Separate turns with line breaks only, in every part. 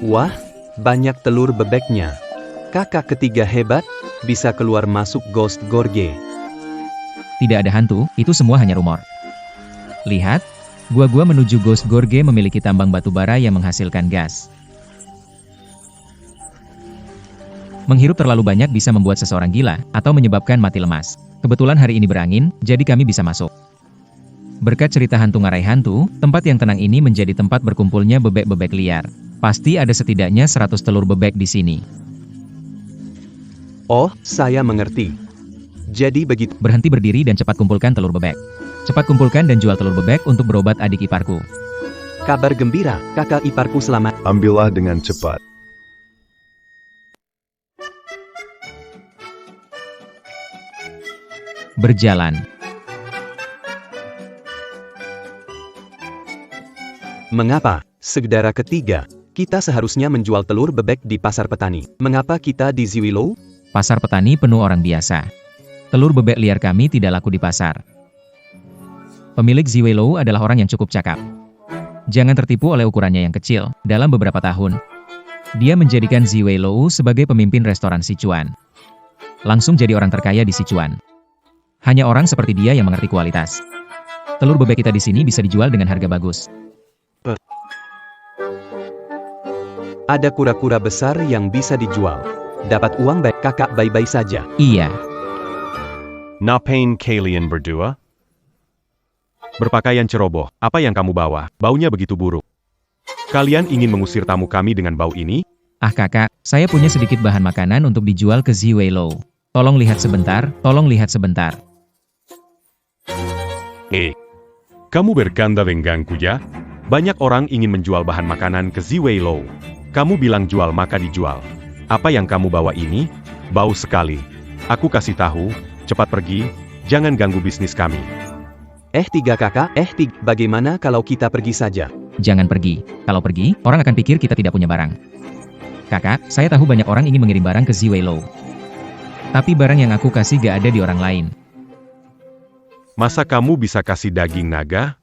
Wah, banyak telur bebeknya. Kakak ketiga hebat, bisa keluar masuk Ghost Gorge.
Tidak ada hantu, itu semua hanya rumor. Lihat, gua menuju Ghost Gorge memiliki tambang batu bara yang menghasilkan gas. Menghirup terlalu banyak bisa membuat seseorang gila, atau menyebabkan mati lemas. Kebetulan hari ini berangin, jadi kami bisa masuk. Berkat cerita hantu ngarai hantu, tempat yang tenang ini menjadi tempat berkumpulnya bebek-bebek liar. Pasti ada setidaknya 100 telur bebek di sini.
Oh, saya mengerti. Jadi begitu.
Berhenti berdiri dan cepat kumpulkan telur bebek. Cepat kumpulkan dan jual telur bebek untuk berobat adik iparku.
Kabar gembira, kakak iparku selamat.
Ambillah dengan cepat.
Berjalan.
Mengapa, saudara ketiga, kita seharusnya menjual telur bebek di pasar petani? Mengapa kita di Ziwilo?
Pasar petani penuh orang biasa. Telur bebek liar kami tidak laku di pasar. Pemilik Ziwilo adalah orang yang cukup cakap. Jangan tertipu oleh ukurannya yang kecil. Dalam beberapa tahun, dia menjadikan Ziwilo sebagai pemimpin restoran Sichuan. Langsung jadi orang terkaya di Sichuan. Hanya orang seperti dia yang mengerti kualitas. Telur bebek kita di sini bisa dijual dengan harga bagus.
Ada kura-kura besar yang bisa dijual. Dapat uang baik, kakak bye-bye saja.
Iya.
Ngapain kalian berdua? Berpakaian ceroboh, apa yang kamu bawa? Baunya begitu buruk. Kalian ingin mengusir tamu kami dengan bau ini?
Ah kakak, saya punya sedikit bahan makanan untuk dijual ke Ziwilo. Tolong lihat sebentar, tolong lihat sebentar.
Kamu bercanda denganku ya? Banyak orang ingin menjual bahan makanan ke Ziwilo. Kamu bilang jual maka dijual. Apa yang kamu bawa ini? Bau sekali. Aku kasih tahu, cepat pergi, jangan ganggu bisnis kami.
Tiga kakak, bagaimana kalau kita pergi saja?
Jangan pergi. Kalau pergi, orang akan pikir kita tidak punya barang. Kakak, saya tahu banyak orang ingin mengirim barang ke Ziwilo. Tapi barang yang aku kasih gak ada di orang lain.
Masa kamu bisa kasih daging naga?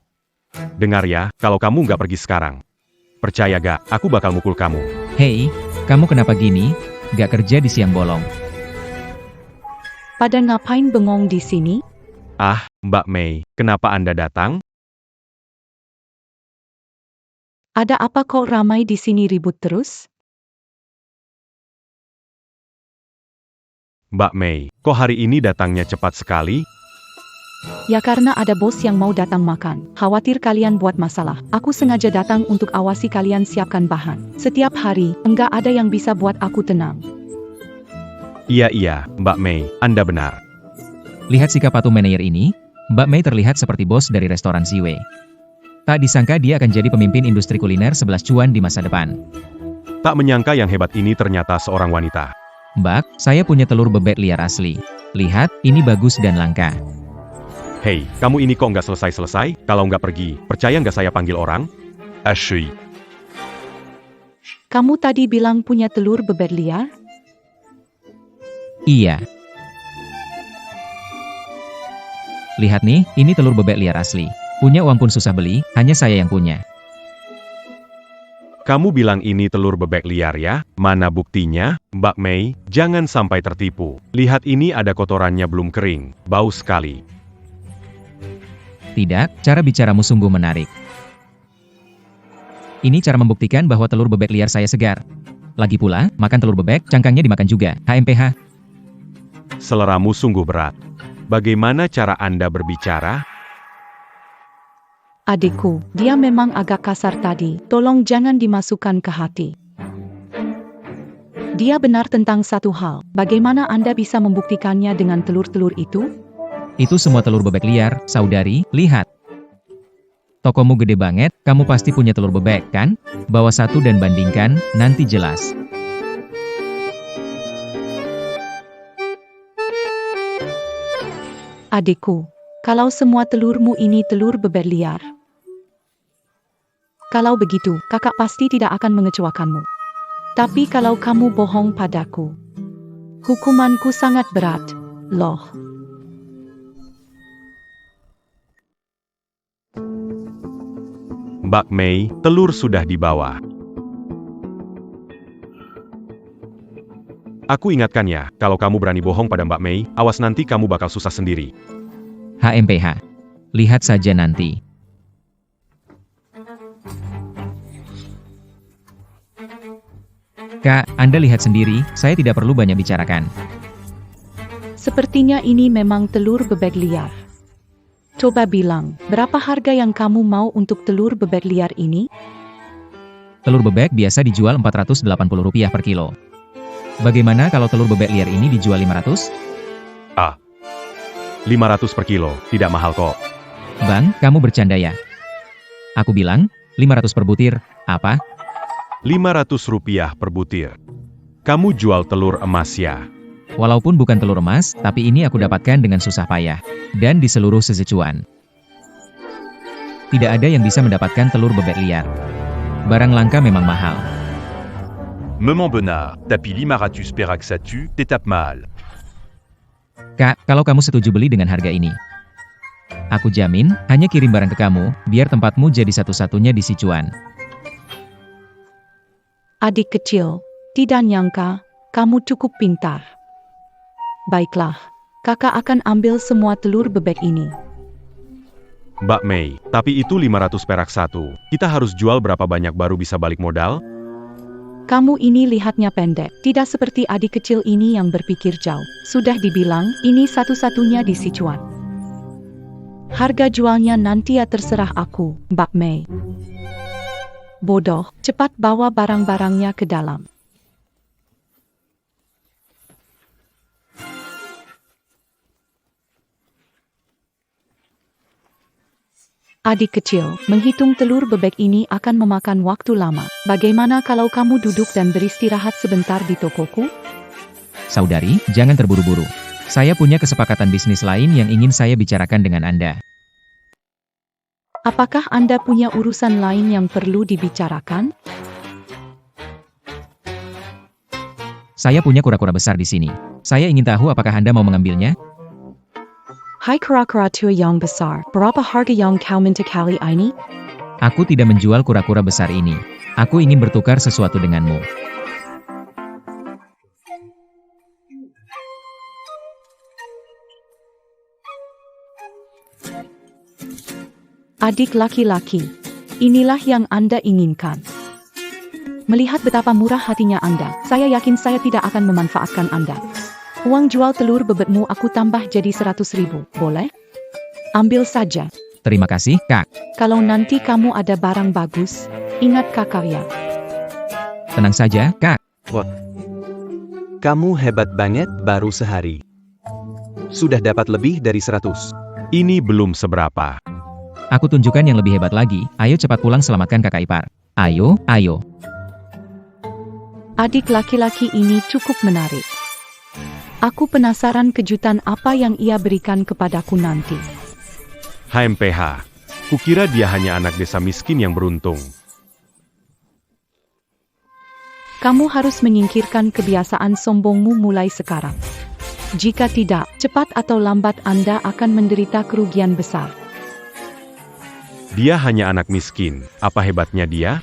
Dengar ya, kalau kamu nggak pergi sekarang. Percaya gak, aku bakal mukul kamu.
Hei, kamu kenapa gini? Gak kerja di siang bolong.
Pada ngapain bengong di sini?
Ah, Mbak Mei, kenapa Anda datang?
Ada apa kok ramai di sini ribut terus?
Mbak Mei, kok hari ini datangnya cepat sekali?
Ya karena ada bos yang mau datang makan. Khawatir kalian buat masalah. Aku sengaja datang untuk awasi kalian siapkan bahan. Setiap hari, enggak ada yang bisa buat aku tenang.
Iya, Mbak Mei, Anda benar.
Lihat sikap patuh manajer ini, Mbak Mei terlihat seperti bos dari restoran Ziwe. Tak disangka dia akan jadi pemimpin industri kuliner 11 cuan di masa depan.
Tak menyangka yang hebat ini ternyata seorang wanita.
Mbak, saya punya telur bebek liar asli. Lihat, ini bagus dan langka.
Hei, kamu ini kok nggak selesai-selesai? Kalau nggak pergi, percaya nggak saya panggil orang? Ashley.
Kamu tadi bilang punya telur bebek liar?
Iya. Lihat nih, ini telur bebek liar asli. Punya uang pun susah beli, hanya saya yang punya.
Kamu bilang ini telur bebek liar ya? Mana buktinya? Mbak Mei, jangan sampai tertipu. Lihat ini ada kotorannya belum kering, bau sekali.
Tidak, cara bicaramu sungguh menarik. Ini cara membuktikan bahwa telur bebek liar saya segar. Lagi pula, makan telur bebek, cangkangnya dimakan juga. HMPH.
Seleramu sungguh berat. Bagaimana cara Anda berbicara?
Adikku, dia memang agak kasar tadi. Tolong jangan dimasukkan ke hati. Dia benar tentang satu hal. Bagaimana Anda bisa membuktikannya dengan telur-telur itu?
Itu semua telur bebek liar, saudari, lihat. Tokomu gede banget, kamu pasti punya telur bebek, kan? Bawa satu dan bandingkan, nanti jelas.
Adikku, kalau semua telurmu ini telur bebek liar. Kalau begitu, kakak pasti tidak akan mengecewakanmu. Tapi kalau kamu bohong padaku, hukumanku sangat berat, loh.
Mbak Mei, telur sudah dibawa. Aku ingatkan ya, kalau kamu berani bohong pada Mbak Mei, awas nanti kamu bakal susah sendiri.
HMPH. Lihat saja nanti. Kak, Anda lihat sendiri, saya tidak perlu banyak bicarakan.
Sepertinya ini memang telur bebek liar. Coba bilang, berapa harga yang kamu mau untuk telur bebek liar ini?
Telur bebek biasa dijual Rp480 per kilo. Bagaimana kalau telur bebek liar ini dijual 500?
500 per kilo, tidak mahal kok.
Bang, kamu bercanda ya? Aku bilang, 500 per butir, apa?
Rp500 per butir. Kamu jual telur emas ya?
Walaupun bukan telur emas, tapi ini aku dapatkan dengan susah payah. Dan di seluruh Szechuan. Tidak ada yang bisa mendapatkan telur bebek liar. Barang langka memang mahal.
Maman Bonnard, tapi 500 perak satu, tetap mahal.
Kak, kalau kamu setuju beli dengan harga ini, aku jamin, hanya kirim barang ke kamu, biar tempatmu jadi satu-satunya di Sichuan.
Adik kecil, tidak nyangka, kamu cukup pintar. Baiklah, kakak akan ambil semua telur bebek ini.
Mbak Mei, tapi itu 500 perak satu. Kita harus jual berapa banyak baru bisa balik modal?
Kamu ini lihatnya pendek, tidak seperti adik kecil ini yang berpikir jauh. Sudah dibilang, ini satu-satunya di Sichuan. Harga jualnya nanti ya terserah aku, Mbak Mei. Bodoh, cepat bawa barang-barangnya ke dalam. Adik kecil, menghitung telur bebek ini akan memakan waktu lama. Bagaimana kalau kamu duduk dan beristirahat sebentar di tokoku?
Saudari, jangan terburu-buru. Saya punya kesepakatan bisnis lain yang ingin saya bicarakan dengan Anda.
Apakah Anda punya urusan lain yang perlu dibicarakan?
Saya punya kura-kura besar di sini. Saya ingin tahu apakah Anda mau mengambilnya?
Hai kura-kura tua yang besar, berapa harga yang kau minta kali ini?
Aku tidak menjual kura-kura besar ini. Aku ingin bertukar sesuatu denganmu.
Adik laki-laki, inilah yang Anda inginkan. Melihat betapa murah hatinya Anda, saya yakin saya tidak akan memanfaatkan Anda. Uang jual telur bebekmu aku tambah jadi 100.000, boleh? Ambil saja.
Terima kasih, Kak.
Kalau nanti kamu ada barang bagus, ingat kakak ya.
Tenang saja, Kak.
Wah, kamu hebat banget baru sehari. Sudah dapat lebih dari 100.
Ini belum seberapa.
Aku tunjukkan yang lebih hebat lagi. Ayo cepat pulang selamatkan kakak ipar. Ayo, ayo.
Adik laki-laki ini cukup menarik. Aku penasaran kejutan apa yang ia berikan kepadaku nanti.
HMPH. Kukira dia hanya anak desa miskin yang beruntung.
Kamu harus menyingkirkan kebiasaan sombongmu mulai sekarang. Jika tidak, cepat atau lambat Anda akan menderita kerugian besar.
Dia hanya anak miskin. Apa hebatnya dia?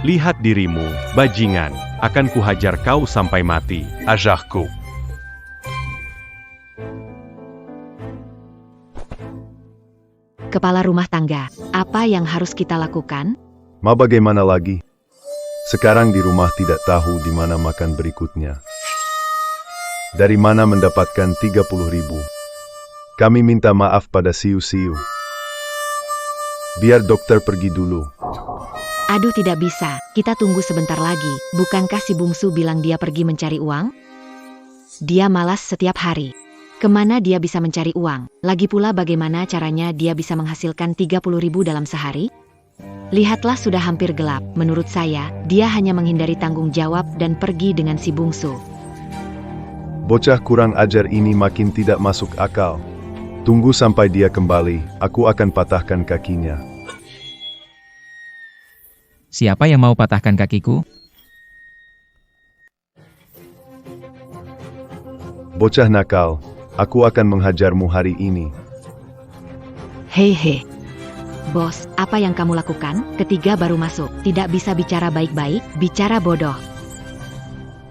Lihat dirimu, bajingan. Akan kuhajar kau sampai mati. Ajarku.
Kepala rumah tangga, apa yang harus kita lakukan?
Mau bagaimana lagi? Sekarang di rumah tidak tahu di mana makan berikutnya. Dari mana mendapatkan 30.000? Kami minta maaf pada siu-siu. Biar dokter pergi dulu.
Aduh tidak bisa, kita tunggu sebentar lagi. Bukankah si bungsu bilang dia pergi mencari uang? Dia malas setiap hari. Kemana dia bisa mencari uang? Lagi pula bagaimana caranya dia bisa menghasilkan 30.000 dalam sehari? Lihatlah sudah hampir gelap. Menurut saya, dia hanya menghindari tanggung jawab dan pergi dengan si bungsu.
Bocah kurang ajar ini makin tidak masuk akal. Tunggu sampai dia kembali, aku akan patahkan kakinya.
Siapa yang mau patahkan kakiku?
Bocah nakal, aku akan menghajarmu hari ini.
Hehe. Bos, apa yang kamu lakukan? Ketiga baru masuk, tidak bisa bicara baik-baik, bicara bodoh.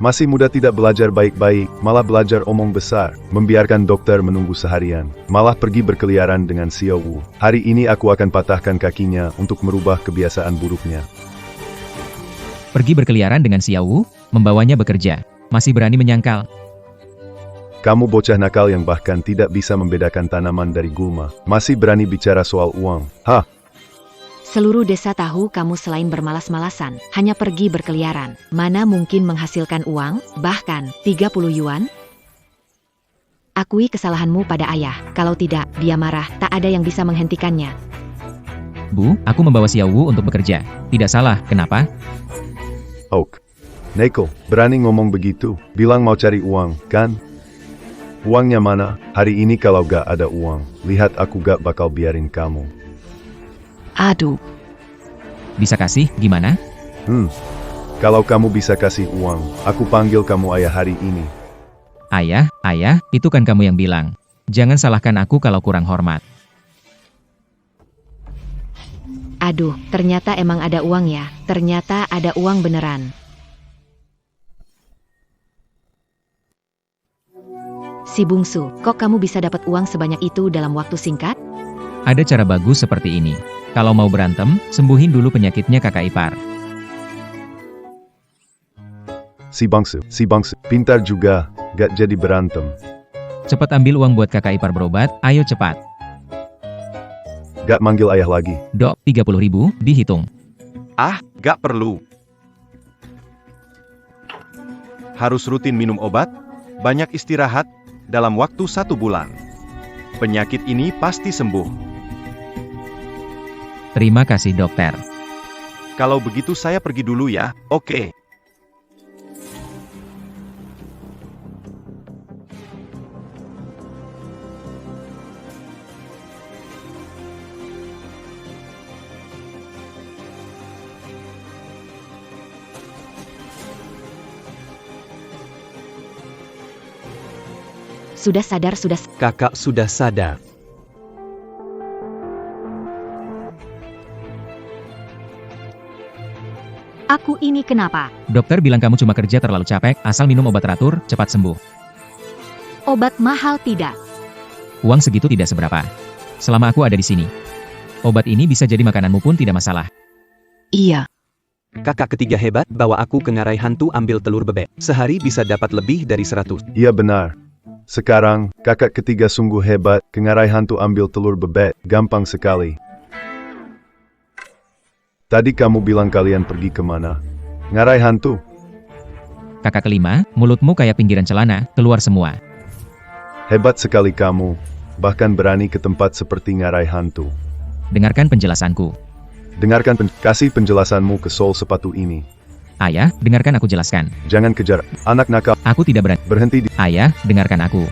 Masih muda tidak belajar baik-baik, malah belajar omong besar, membiarkan dokter menunggu seharian, malah pergi berkeliaran dengan Xiao Wu. Hari ini aku akan patahkan kakinya untuk merubah kebiasaan buruknya.
Pergi berkeliaran dengan Xiao Wu, membawanya bekerja. Masih berani menyangkal.
Kamu bocah nakal yang bahkan tidak bisa membedakan tanaman dari gulma. Masih berani bicara soal uang. Hah?
Seluruh desa tahu kamu selain bermalas-malasan, hanya pergi berkeliaran. Mana mungkin menghasilkan uang, bahkan 30 yuan? Akui kesalahanmu pada ayah, kalau tidak, dia marah, tak ada yang bisa menghentikannya.
Bu, aku membawa Xiao Wu untuk bekerja. Tidak salah, kenapa?
Oak. Neko, berani ngomong begitu, bilang mau cari uang, kan? Uangnya mana? Hari ini kalau gak ada uang, lihat aku gak bakal biarin kamu.
Aduh,
Bisa kasih, gimana?
Kalau kamu bisa kasih uang, aku panggil kamu ayah hari ini.
Ayah, itu kan kamu yang bilang. Jangan salahkan aku kalau kurang hormat.
Aduh, ternyata emang ada uang ya, ternyata ada uang beneran. Si bungsu, kok kamu bisa dapat uang sebanyak itu dalam waktu singkat?
Ada cara bagus seperti ini. Kalau mau berantem, sembuhin dulu penyakitnya kakak ipar.
Si bangsu, pintar juga, gak jadi berantem.
Cepat ambil uang buat kakak ipar berobat, ayo cepat.
Gak manggil ayah lagi.
Dok, 30.000, dihitung.
Ah, gak perlu. Harus rutin minum obat, banyak istirahat, dalam waktu 1 bulan. Penyakit ini pasti sembuh.
Terima kasih dokter.
Kalau begitu saya pergi dulu ya, oke.
Sudah sadar,
Kakak sudah sadar.
Aku ini kenapa?
Dokter bilang kamu cuma kerja terlalu capek, asal minum obat teratur, cepat sembuh.
Obat mahal tidak?
Uang segitu tidak seberapa. Selama aku ada di sini. Obat ini bisa jadi makananmu pun tidak masalah.
iya.
Kakak ketiga hebat, bawa aku ke ngarai hantu ambil telur bebek. Sehari bisa dapat lebih dari 100.
Iya benar. Sekarang, kakak ketiga sungguh hebat, ke ngarai hantu ambil telur bebek, gampang sekali. Tadi kamu bilang kalian pergi kemana? Ngarai hantu?
Kakak kelima, mulutmu kayak pinggiran celana, keluar semua.
Hebat sekali kamu, bahkan berani ke tempat seperti ngarai hantu.
Dengarkan penjelasanku.
Kasih penjelasanmu ke sol sepatu ini.
Ayah, dengarkan aku jelaskan.
Jangan kejar, anak nakal.
Aku tidak berani.
Berhenti di...
Ayah, dengarkan aku.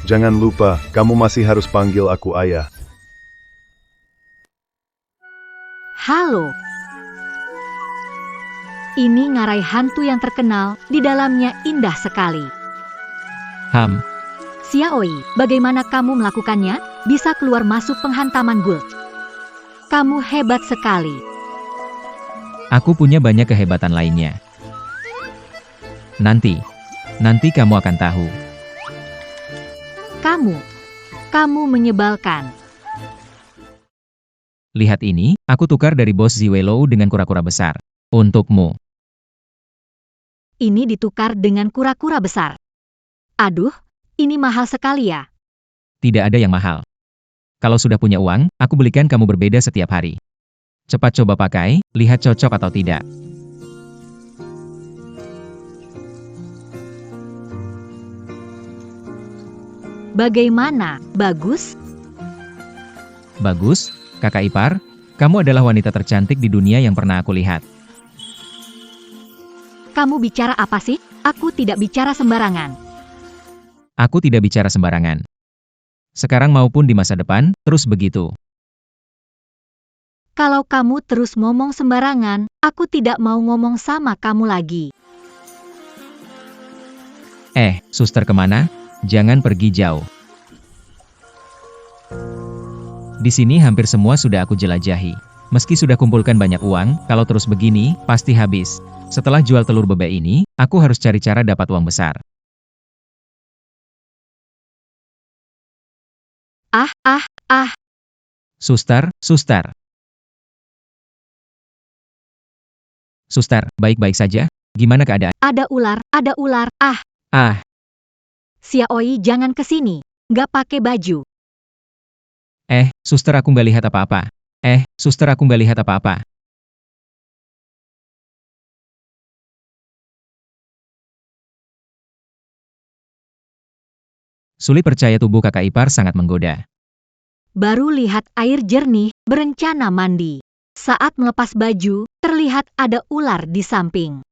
Jangan lupa, kamu masih harus panggil aku ayah.
Halo. Ini ngarai hantu yang terkenal, di dalamnya indah sekali. Xiaoi, bagaimana kamu melakukannya? Bisa keluar masuk penghantaman guld. Kamu hebat sekali.
Aku punya banyak kehebatan lainnya. Nanti kamu akan tahu.
Kamu menyebalkan.
Lihat ini, aku tukar dari bos Ziwei-Lou dengan kura-kura besar. Untukmu.
Ini ditukar dengan kura-kura besar. Aduh, ini mahal sekali ya.
Tidak ada yang mahal. Kalau sudah punya uang, aku belikan kamu berbeda setiap hari. Cepat coba pakai, lihat cocok atau tidak.
Bagaimana? Bagus?
Bagus, kakak ipar, kamu adalah wanita tercantik di dunia yang pernah aku lihat.
Kamu bicara apa sih? Aku tidak bicara sembarangan.
Aku tidak bicara sembarangan. Sekarang maupun di masa depan, terus begitu.
Kalau kamu terus ngomong sembarangan, aku tidak mau ngomong sama kamu lagi.
Suster kemana? Jangan pergi jauh. Di sini hampir semua sudah aku jelajahi. Meski sudah kumpulkan banyak uang, kalau terus begini, pasti habis. Setelah jual telur bebek ini, aku harus cari cara dapat uang besar.
Ah,
Suster, suster. Suster, baik-baik saja? Gimana keadaan?
ada ular.
Ah,
Xiaoi jangan kesini. Nggak pakai baju.
suster aku nggak lihat apa-apa. Suster aku nggak lihat apa-apa. Sulit percaya tubuh kakak ipar sangat menggoda.
Baru lihat air jernih, berencana mandi. Saat melepas baju, terlihat ada ular di samping.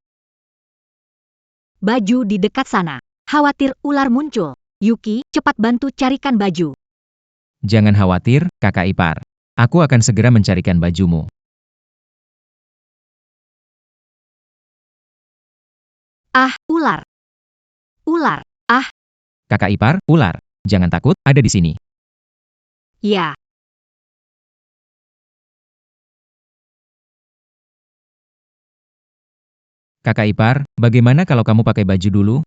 Baju di dekat sana. Khawatir ular muncul. Yuki, cepat bantu carikan baju.
Jangan khawatir, kakak ipar. Aku akan segera mencarikan bajumu.
Ular.
Kakak ipar, ular. Jangan takut, ada di sini.
Ya.
Kakak ipar, bagaimana kalau kamu pakai baju dulu?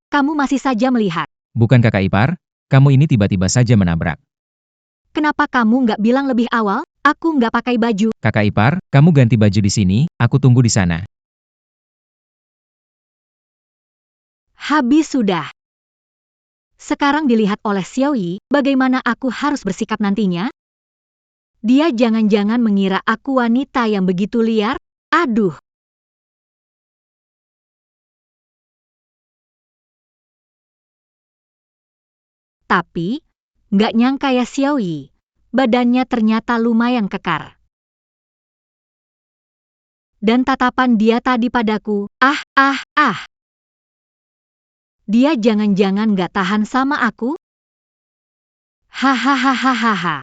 Kamu masih saja melihat.
Bukan kakak ipar, kamu ini tiba-tiba saja menabrak.
Kenapa kamu nggak bilang lebih awal? Aku nggak pakai baju.
Kakak ipar, kamu ganti baju di sini, aku tunggu di sana.
Habis sudah. Sekarang dilihat oleh Xiaoyi, bagaimana aku harus bersikap nantinya? Dia jangan-jangan mengira aku wanita yang begitu liar? Aduh. Tapi, nggak nyangka ya Xiaoyi. Badannya ternyata lumayan kekar. Dan tatapan dia tadi padaku, Dia jangan-jangan nggak tahan sama aku? Hahaha.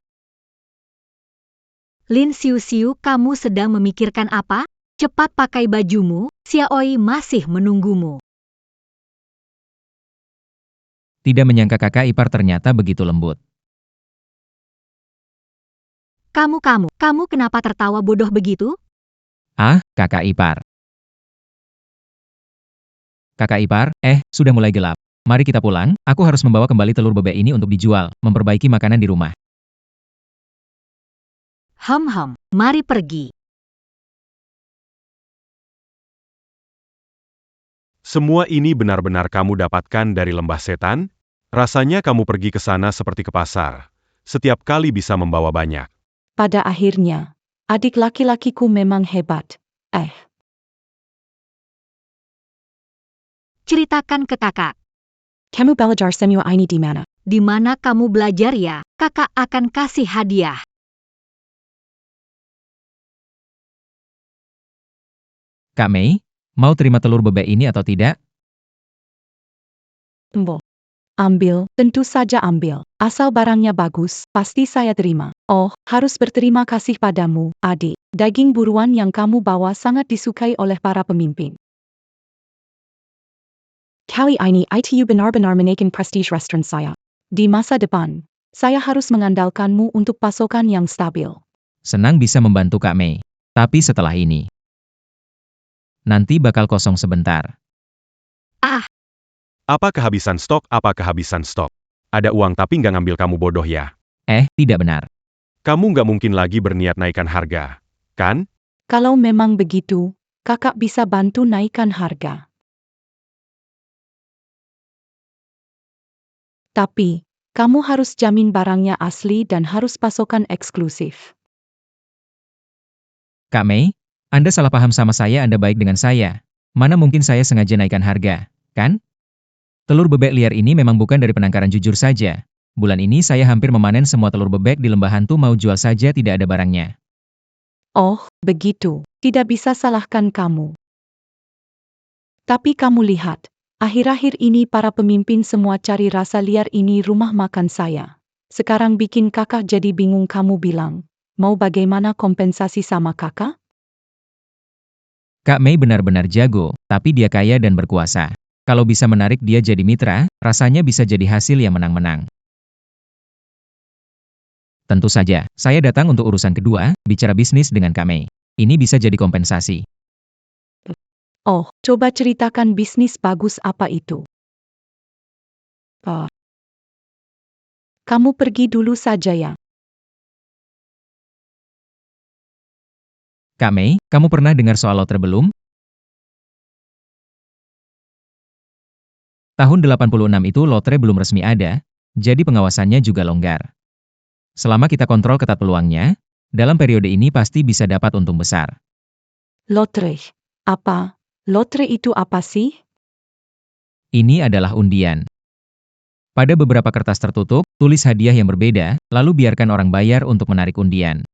Lin Xiu, kamu sedang memikirkan apa? Cepat pakai bajumu, Xiaoyi masih menunggumu.
Tidak menyangka kakak ipar ternyata begitu lembut.
Kamu kenapa tertawa bodoh begitu?
Kakak ipar. Kakak ipar, sudah mulai gelap. Mari kita pulang, aku harus membawa kembali telur bebek ini untuk dijual, memperbaiki makanan di rumah.
Mari pergi.
Semua ini benar-benar kamu dapatkan dari lembah setan? Rasanya kamu pergi ke sana seperti ke pasar. Setiap kali bisa membawa banyak.
Pada akhirnya, adik laki-lakiku memang hebat.
Ceritakan ke kakak.
Kamu belajar semua ini di mana?
Di mana kamu belajar ya? Kakak akan kasih hadiah.
Kak Mei, mau terima telur bebek ini atau tidak?
Ambil, tentu saja ambil. Asal barangnya bagus, pasti saya terima. Oh, harus berterima kasih padamu, adik. Daging buruan yang kamu bawa sangat disukai oleh para pemimpin. Kali ini ITU benar-benar menaikkan prestige restoran saya. Di masa depan, saya harus mengandalkanmu untuk pasokan yang stabil.
Senang bisa membantu Kak Mei. Tapi setelah ini, nanti bakal kosong sebentar.
Apa kehabisan stok? Ada uang tapi nggak ngambil, kamu bodoh ya.
Tidak benar.
Kamu nggak mungkin lagi berniat naikkan harga, kan?
Kalau memang begitu, kakak bisa bantu naikkan harga. Tapi, kamu harus jamin barangnya asli dan harus pasokan eksklusif.
Kak Mei, Anda salah paham sama saya, Anda baik dengan saya. Mana mungkin saya sengaja naikkan harga, kan? Telur bebek liar ini memang bukan dari penangkaran jujur saja. Bulan ini saya hampir memanen semua telur bebek di lembah hantu, mau jual saja tidak ada barangnya.
Oh, begitu. Tidak bisa salahkan kamu. Tapi kamu lihat, akhir-akhir ini para pemimpin semua cari rasa liar ini rumah makan saya. Sekarang bikin kakak jadi bingung. Kamu bilang, mau bagaimana kompensasi sama kakak?
Kak Mei benar-benar jago, tapi dia kaya dan berkuasa. Kalau bisa menarik dia jadi mitra, rasanya bisa jadi hasil yang menang-menang. Tentu saja, saya datang untuk urusan kedua, bicara bisnis dengan Kame. Ini bisa jadi kompensasi.
Oh, coba ceritakan bisnis bagus apa itu. Kamu pergi dulu saja ya.
Kame, kamu pernah dengar soal lotre belum? Tahun 86 itu lotre belum resmi ada, jadi pengawasannya juga longgar. Selama kita kontrol ketat peluangnya, dalam periode ini pasti bisa dapat untung besar.
Lotre. Apa? Lotre itu apa sih?
Ini adalah undian. Pada beberapa kertas tertutup, tulis hadiah yang berbeda, lalu biarkan orang bayar untuk menarik undian.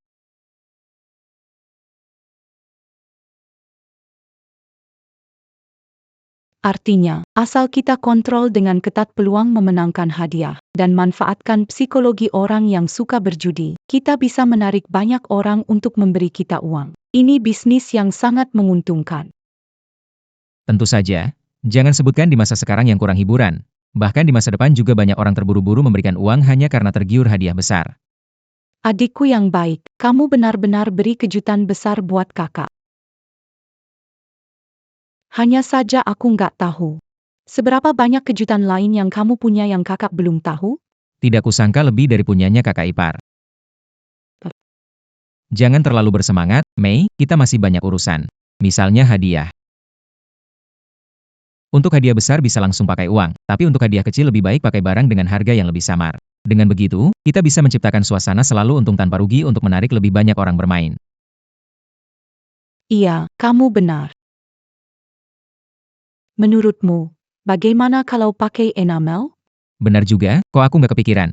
Artinya, asal kita kontrol dengan ketat peluang memenangkan hadiah, dan manfaatkan psikologi orang yang suka berjudi, kita bisa menarik banyak orang untuk memberi kita uang. Ini bisnis yang sangat menguntungkan.
Tentu saja, jangan sebutkan di masa sekarang yang kurang hiburan. Bahkan di masa depan juga banyak orang terburu-buru memberikan uang hanya karena tergiur hadiah besar.
Adikku yang baik, kamu benar-benar beri kejutan besar buat kakak. Hanya saja aku nggak tahu. Seberapa banyak kejutan lain yang kamu punya yang kakak belum tahu?
Tidak kusangka lebih dari punyanya kakak ipar. Jangan terlalu bersemangat, Mei, kita masih banyak urusan. Misalnya hadiah. Untuk hadiah besar bisa langsung pakai uang, tapi untuk hadiah kecil lebih baik pakai barang dengan harga yang lebih samar. Dengan begitu, kita bisa menciptakan suasana selalu untung tanpa rugi untuk menarik lebih banyak orang bermain.
Iya, kamu benar. Menurutmu, bagaimana kalau pakai enamel?
Benar juga, kok aku nggak kepikiran.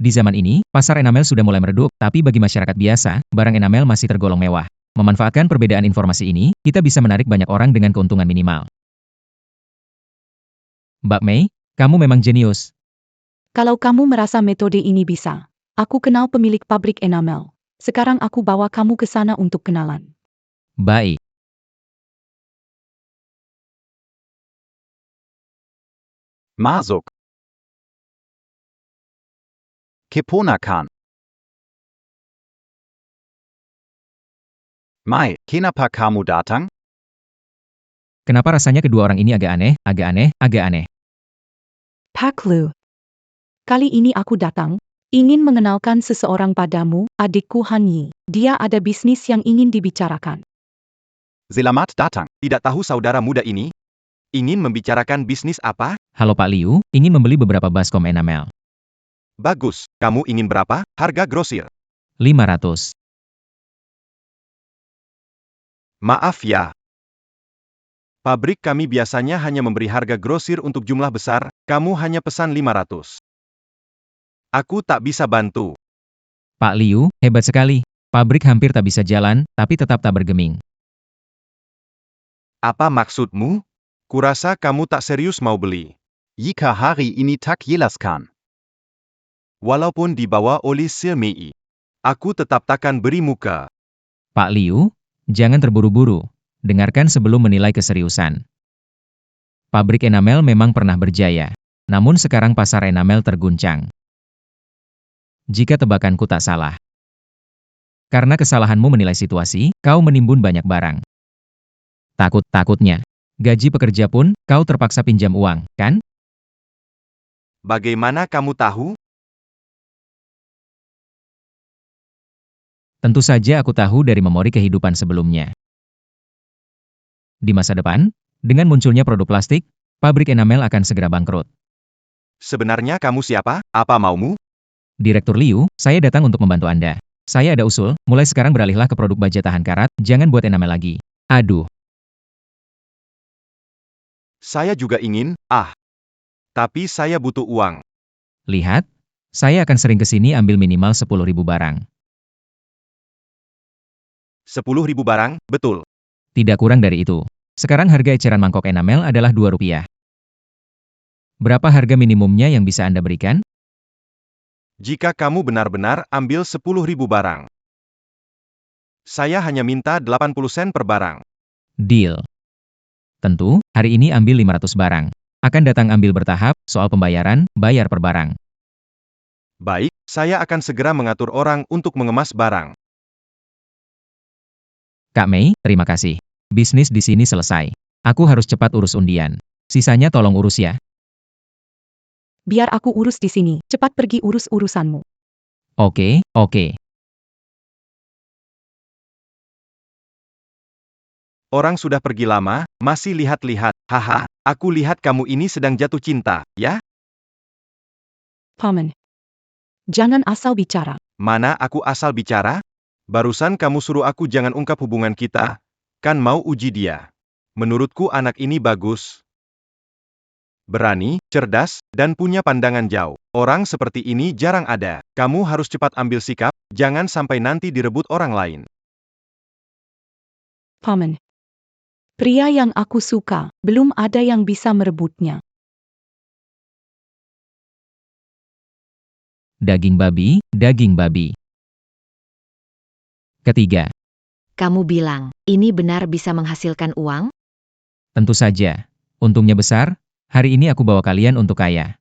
Di zaman ini, pasar enamel sudah mulai meredup, tapi bagi masyarakat biasa, barang enamel masih tergolong mewah. Memanfaatkan perbedaan informasi ini, kita bisa menarik banyak orang dengan keuntungan minimal. Mbak Mei, kamu memang jenius.
Kalau kamu merasa metode ini bisa, aku kenal pemilik pabrik enamel. Sekarang aku bawa kamu ke sana untuk kenalan.
Baik.
Masuk. Keponakan. Mai, kenapa kamu datang?
Kenapa rasanya kedua orang ini agak aneh, agak aneh, agak aneh?
Pak Lu. Kali ini aku datang, ingin mengenalkan seseorang padamu, adikku Han Yi. Dia ada bisnis yang ingin dibicarakan.
Selamat datang. Tidak tahu saudara muda ini? Ingin membicarakan bisnis apa?
Halo Pak Liu, ingin membeli beberapa baskom enamel.
Bagus. Kamu ingin berapa? Harga grosir.
500.
Maaf ya. Pabrik kami biasanya hanya memberi harga grosir untuk jumlah besar, kamu hanya pesan 500. Aku tak bisa bantu.
Pak Liu, hebat sekali. Pabrik hampir tak bisa jalan, tapi tetap tak bergeming.
Apa maksudmu? Kurasa kamu tak serius mau beli. Jika hari ini tak jelaskan. Walaupun dibawa oleh Sir Mei, aku tetap takkan beri muka.
Pak Liu, jangan terburu-buru. Dengarkan sebelum menilai keseriusan. Pabrik enamel memang pernah berjaya. Namun sekarang pasar enamel terguncang. Jika tebakanku tak salah. Karena kesalahanmu menilai situasi, kau menimbun banyak barang. Takutnya. Gaji pekerja pun, kau terpaksa pinjam uang, kan?
Bagaimana kamu tahu?
Tentu saja aku tahu dari memori kehidupan sebelumnya. Di masa depan, dengan munculnya produk plastik, pabrik enamel akan segera bangkrut.
Sebenarnya kamu siapa? Apa maumu?
Direktur Liu, saya datang untuk membantu Anda. Saya ada usul, mulai sekarang beralihlah ke produk baja tahan karat, jangan buat enamel lagi. Aduh.
Saya juga ingin, tapi saya butuh uang.
Lihat, saya akan sering ke sini ambil minimal 10.000 barang.
10.000 barang, betul.
Tidak kurang dari itu. Sekarang harga eceran mangkok enamel adalah Rp2. Berapa harga minimumnya yang bisa Anda berikan?
Jika kamu benar-benar ambil 10.000 barang. Saya hanya minta 80 sen per barang.
Deal. Tentu, hari ini ambil 500 barang. Akan datang ambil bertahap, soal pembayaran, bayar per barang.
Baik, saya akan segera mengatur orang untuk mengemas barang.
Kak Mei, terima kasih. Bisnis di sini selesai. Aku harus cepat urus undian. Sisanya tolong urus ya.
Biar aku urus di sini. Cepat pergi urus urusanmu.
Oke, oke.
Orang sudah pergi lama, masih lihat-lihat. Haha, aku lihat kamu ini sedang jatuh cinta, ya?
Paman. Jangan asal bicara.
Mana aku asal bicara? Barusan kamu suruh aku jangan ungkap hubungan kita. Kan mau uji dia. Menurutku anak ini bagus. Berani, cerdas, dan punya pandangan jauh. Orang seperti ini jarang ada. Kamu harus cepat ambil sikap, jangan sampai nanti direbut orang lain.
Paman. Pria yang aku suka, belum ada yang bisa merebutnya.
Daging babi, daging babi. Ketiga,
Kamu bilang, ini benar bisa menghasilkan uang?
tentu saja. Untungnya besar, hari ini aku bawa kalian untuk kaya.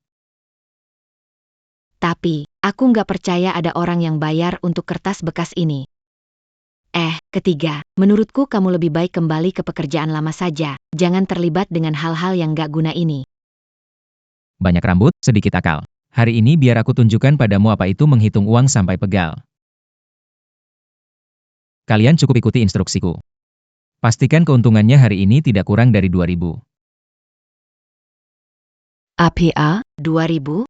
Tapi, aku nggak percaya ada orang yang bayar untuk kertas bekas ini. Ketiga, menurutku kamu lebih baik kembali ke pekerjaan lama saja, jangan terlibat dengan hal-hal yang nggak guna ini.
Banyak rambut, sedikit akal. Hari ini biar aku tunjukkan padamu apa itu menghitung uang sampai pegal. Kalian cukup ikuti instruksiku. Pastikan keuntungannya hari ini tidak kurang dari 2.000.
APA, 2000?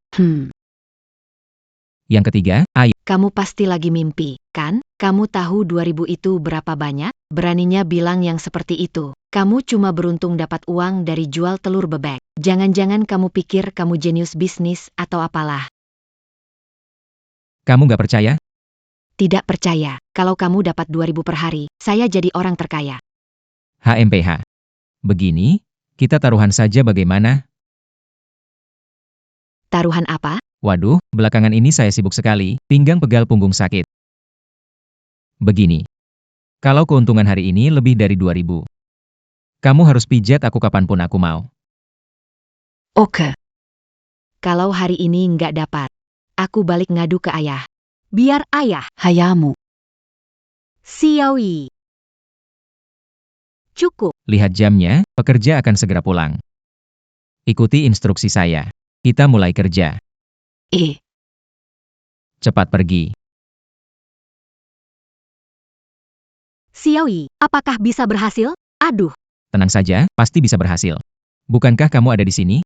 Yang ketiga, ayo.
Kamu pasti lagi mimpi, kan? Kamu tahu 2000 itu berapa banyak? Beraninya bilang yang seperti itu. Kamu cuma beruntung dapat uang dari jual telur bebek. Jangan-jangan kamu pikir kamu jenius bisnis atau apalah.
Kamu nggak percaya?
Tidak percaya, kalau kamu dapat 2000 per hari, saya jadi orang terkaya.
HMPH. Begini, kita taruhan saja bagaimana?
Taruhan apa?
Waduh, belakangan ini saya sibuk sekali, pinggang pegal punggung sakit. Begini. Kalau keuntungan hari ini lebih dari 2.000, kamu harus pijat aku kapanpun aku mau.
Oke. Kalau hari ini nggak dapat, aku balik ngadu ke ayah. Biar ayah hayamu. Xiaoyi. Cukup.
Lihat jamnya, pekerja akan segera pulang. Ikuti instruksi saya. Kita mulai kerja. Cepat pergi.
Xiaoyi, apakah bisa berhasil? Aduh.
Tenang saja, pasti bisa berhasil. Bukankah kamu ada di sini?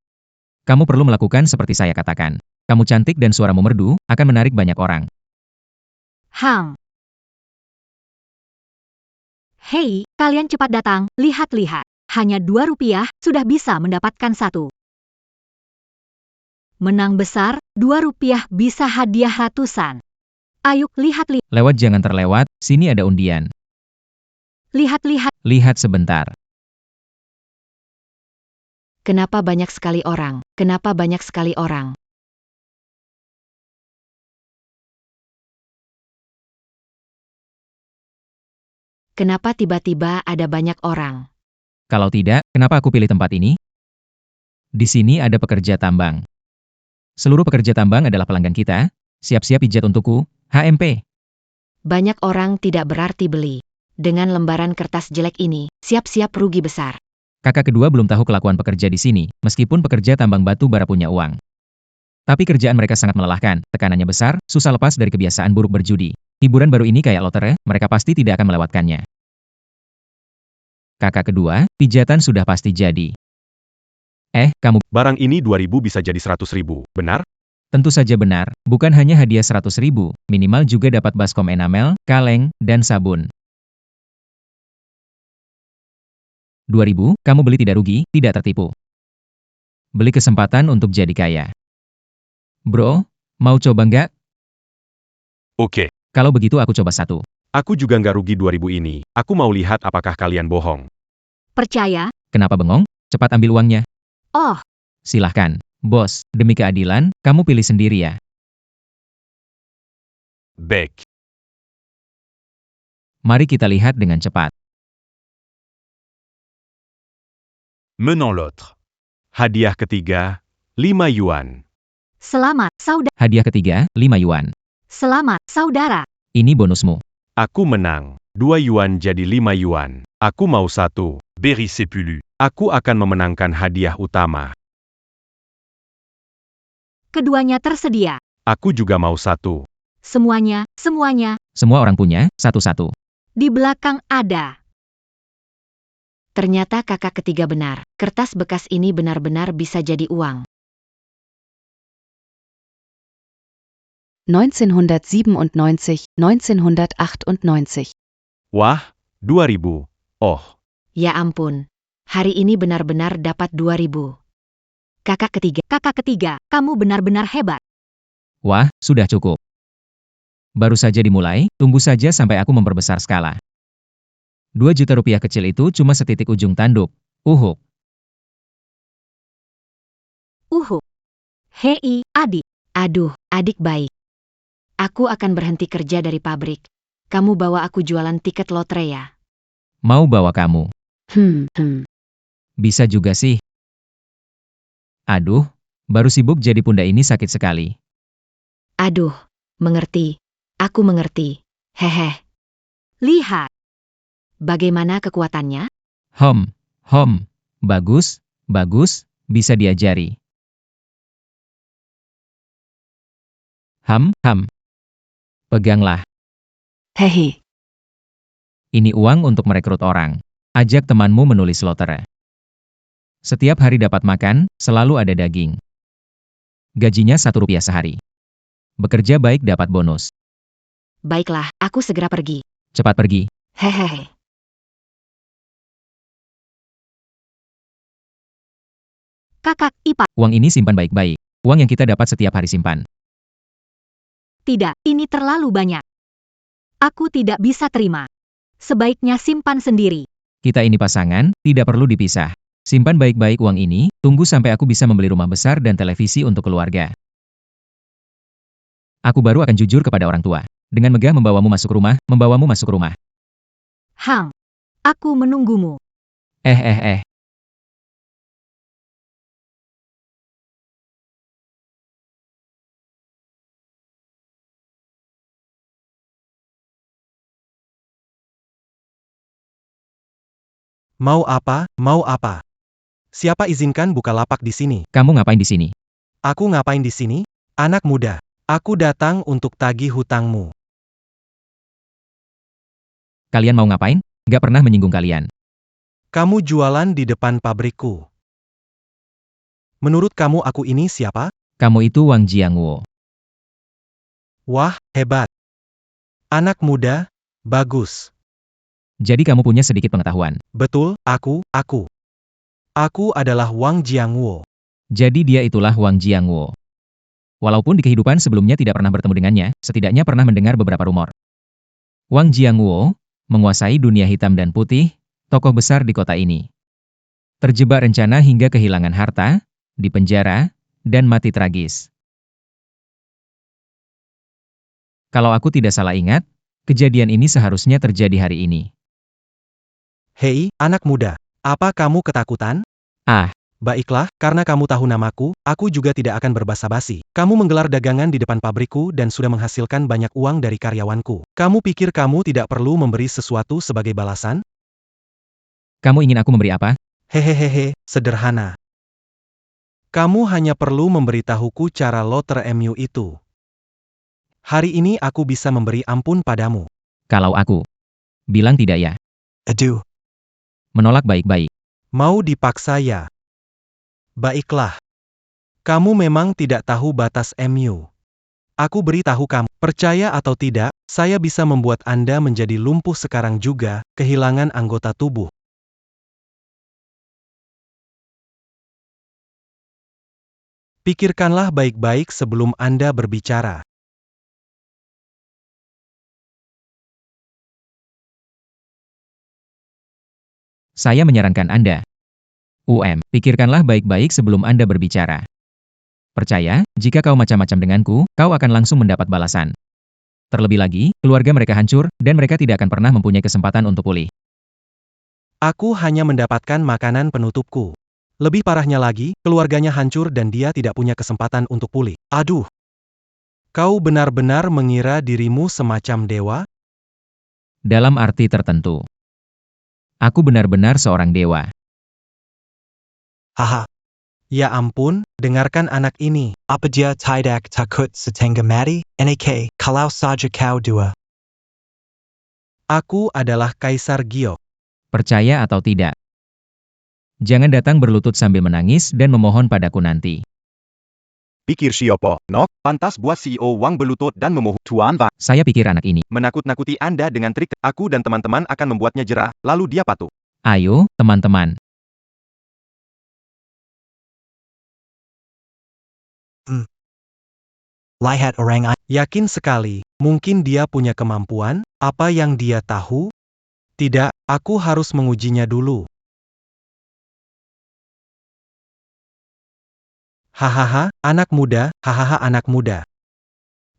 Kamu perlu melakukan seperti saya katakan. Kamu cantik dan suaramu merdu, akan menarik banyak orang.
Hei, kalian cepat datang, lihat-lihat. Hanya 2 rupiah, sudah bisa mendapatkan 1. Menang besar, 2 rupiah bisa hadiah ratusan. Ayo, lihat-lihat.
Lewat jangan terlewat, sini ada undian.
Lihat-lihat.
Lihat sebentar.
Kenapa banyak sekali orang? Kenapa banyak sekali orang? Kenapa tiba-tiba ada banyak orang?
Kalau tidak, kenapa aku pilih tempat ini? Di sini ada pekerja tambang. Seluruh pekerja tambang adalah pelanggan kita. Siap-siap pijat untukku, HMP.
Banyak orang tidak berarti beli. Dengan lembaran kertas jelek ini, siap-siap rugi besar.
Kakak kedua belum tahu kelakuan pekerja di sini, meskipun pekerja tambang batu bara punya uang. Tapi kerjaan mereka sangat melelahkan, tekanannya besar, susah lepas dari kebiasaan buruk berjudi. Hiburan baru ini kayak lotre, mereka pasti tidak akan melewatkannya. Kakak kedua, pijatan sudah pasti jadi. Kamu,
Barang ini 2.000 bisa jadi 100.000, benar?
tentu saja benar, bukan hanya hadiah 100.000, minimal juga dapat baskom enamel, kaleng, dan sabun. 2.000, kamu beli tidak rugi, tidak tertipu. Beli kesempatan untuk jadi kaya. Bro, mau coba nggak?
Oke.
Kalau begitu aku coba 1.
Aku juga nggak rugi 2.000 ini. Aku mau lihat apakah kalian bohong.
Percaya?
Kenapa bengong? Cepat ambil uangnya.
Oh,
Silahkan. Bos, demi keadilan, kamu pilih sendiri ya.
Baik.
Mari kita lihat dengan cepat.
menant l'autre.
Hadiah ketiga, 5 yuan.
Selamat, saudara.
Hadiah ketiga, 5 yuan.
Selamat, saudara.
Ini bonusmu.
Aku menang. 2 yuan jadi 5 yuan. Aku mau 1.
Berry Sepulu.
Aku akan memenangkan hadiah utama.
Keduanya tersedia.
Aku juga mau 1.
Semuanya.
Semua orang punya, satu-satu.
Di belakang ada. Ternyata kakak ketiga benar. Kertas bekas ini benar-benar bisa jadi uang.
1997, 1998.
Wah, 2000. Oh,
Ya ampun. Hari ini benar-benar dapat 2000. Kakak ketiga, kamu benar-benar hebat.
Wah, sudah cukup. Baru saja dimulai, tunggu saja sampai aku memperbesar skala. 2 juta rupiah kecil itu cuma setitik ujung tanduk. Uhuk.
Hei, adik. Aduh, adik baik. Aku akan berhenti kerja dari pabrik. Kamu bawa aku jualan tiket lotre ya?
Mau bawa kamu. Bisa juga sih. Aduh, baru sibuk jadi pundak ini sakit sekali.
Aduh, mengerti. Aku mengerti. Hehe. Lihat. Bagaimana kekuatannya?
Bagus, bisa diajari. Peganglah.
Hehe.
Ini uang untuk merekrut orang. Ajak temanmu menulis lotre. Setiap hari dapat makan, selalu ada daging. Gajinya Rp1 sehari. Bekerja baik dapat bonus.
Baiklah, aku segera pergi.
Cepat pergi.
Hehehe. Kakak ipar.
Uang ini simpan baik-baik. Uang yang kita dapat setiap hari simpan.
Tidak, ini terlalu banyak. Aku tidak bisa terima. Sebaiknya simpan sendiri.
Kita ini pasangan, tidak perlu dipisah. Simpan baik-baik uang ini, tunggu sampai aku bisa membeli rumah besar dan televisi untuk keluarga. Aku baru akan jujur kepada orang tua. Dengan megah membawamu masuk rumah.
Hang. Aku menunggumu.
Mau apa? Siapa izinkan buka lapak di sini?
Kamu ngapain di sini?
Aku ngapain di sini? Anak muda. Aku datang untuk tagih hutangmu.
Kalian mau ngapain? Gak pernah menyinggung kalian.
Kamu jualan di depan pabrikku. Menurut kamu aku ini siapa?
Kamu itu Wang Jiangwo.
Wah, hebat. Anak muda, bagus.
Jadi kamu punya sedikit pengetahuan.
Betul, aku. Aku adalah Wang Jiangwo.
Jadi dia itulah Wang Jiangwo. Walaupun di kehidupan sebelumnya tidak pernah bertemu dengannya, setidaknya pernah mendengar beberapa rumor. Wang Jiangwo menguasai dunia hitam dan putih, tokoh besar di kota ini. Terjebak rencana hingga kehilangan harta, dipenjara, dan mati tragis. Kalau aku tidak salah ingat, kejadian ini seharusnya terjadi hari ini.
Hei, anak muda. Apa kamu ketakutan? Baiklah, karena kamu tahu namaku, aku juga tidak akan berbasa-basi. Kamu menggelar dagangan di depan pabrikku dan sudah menghasilkan banyak uang dari karyawanku. Kamu pikir kamu tidak perlu memberi sesuatu sebagai balasan?
Kamu ingin aku memberi apa?
Hehehe, sederhana. Kamu hanya perlu memberitahuku cara lotre MU itu. Hari ini aku bisa memberi ampun padamu.
Kalau aku bilang tidak ya.
Aduh.
Menolak baik-baik.
Mau dipaksa ya? Baiklah. Kamu memang tidak tahu batas MU. Aku beritahu kamu, percaya atau tidak, saya bisa membuat Anda menjadi lumpuh sekarang juga, kehilangan anggota tubuh. Pikirkanlah baik-baik sebelum Anda berbicara.
Saya menyarankan Anda. Pikirkanlah baik-baik sebelum Anda berbicara. Percaya, jika kau macam-macam denganku, kau akan langsung mendapat balasan. Terlebih lagi, keluarga mereka hancur, dan mereka tidak akan pernah mempunyai kesempatan untuk pulih.
Aku hanya mendapatkan makanan penutupku.
Lebih parahnya lagi, keluarganya hancur dan dia tidak punya kesempatan untuk pulih. Aduh! Kau benar-benar mengira dirimu semacam dewa?
Dalam arti tertentu. Aku benar-benar seorang dewa.
Haha. Ya ampun, dengarkan anak ini. Apa dia tidak takut setengah mati? Nak, kalau saja kau dua. Aku adalah Kaisar Giok.
Percaya atau tidak. Jangan datang berlutut sambil menangis dan memohon padaku nanti.
Pikir siapa, Nok? Pantas buat CEO Wang berlutut dan memohon Tuan Wang.
Saya pikir anak ini.
Menakut-nakuti Anda dengan trik, aku dan teman-teman akan membuatnya jerah, lalu dia patuh.
Ayo, teman-teman.
Lihat orang yakin sekali, mungkin dia punya kemampuan, apa yang dia tahu? Tidak, aku harus mengujinya dulu. Hahaha, anak muda, hahaha anak muda.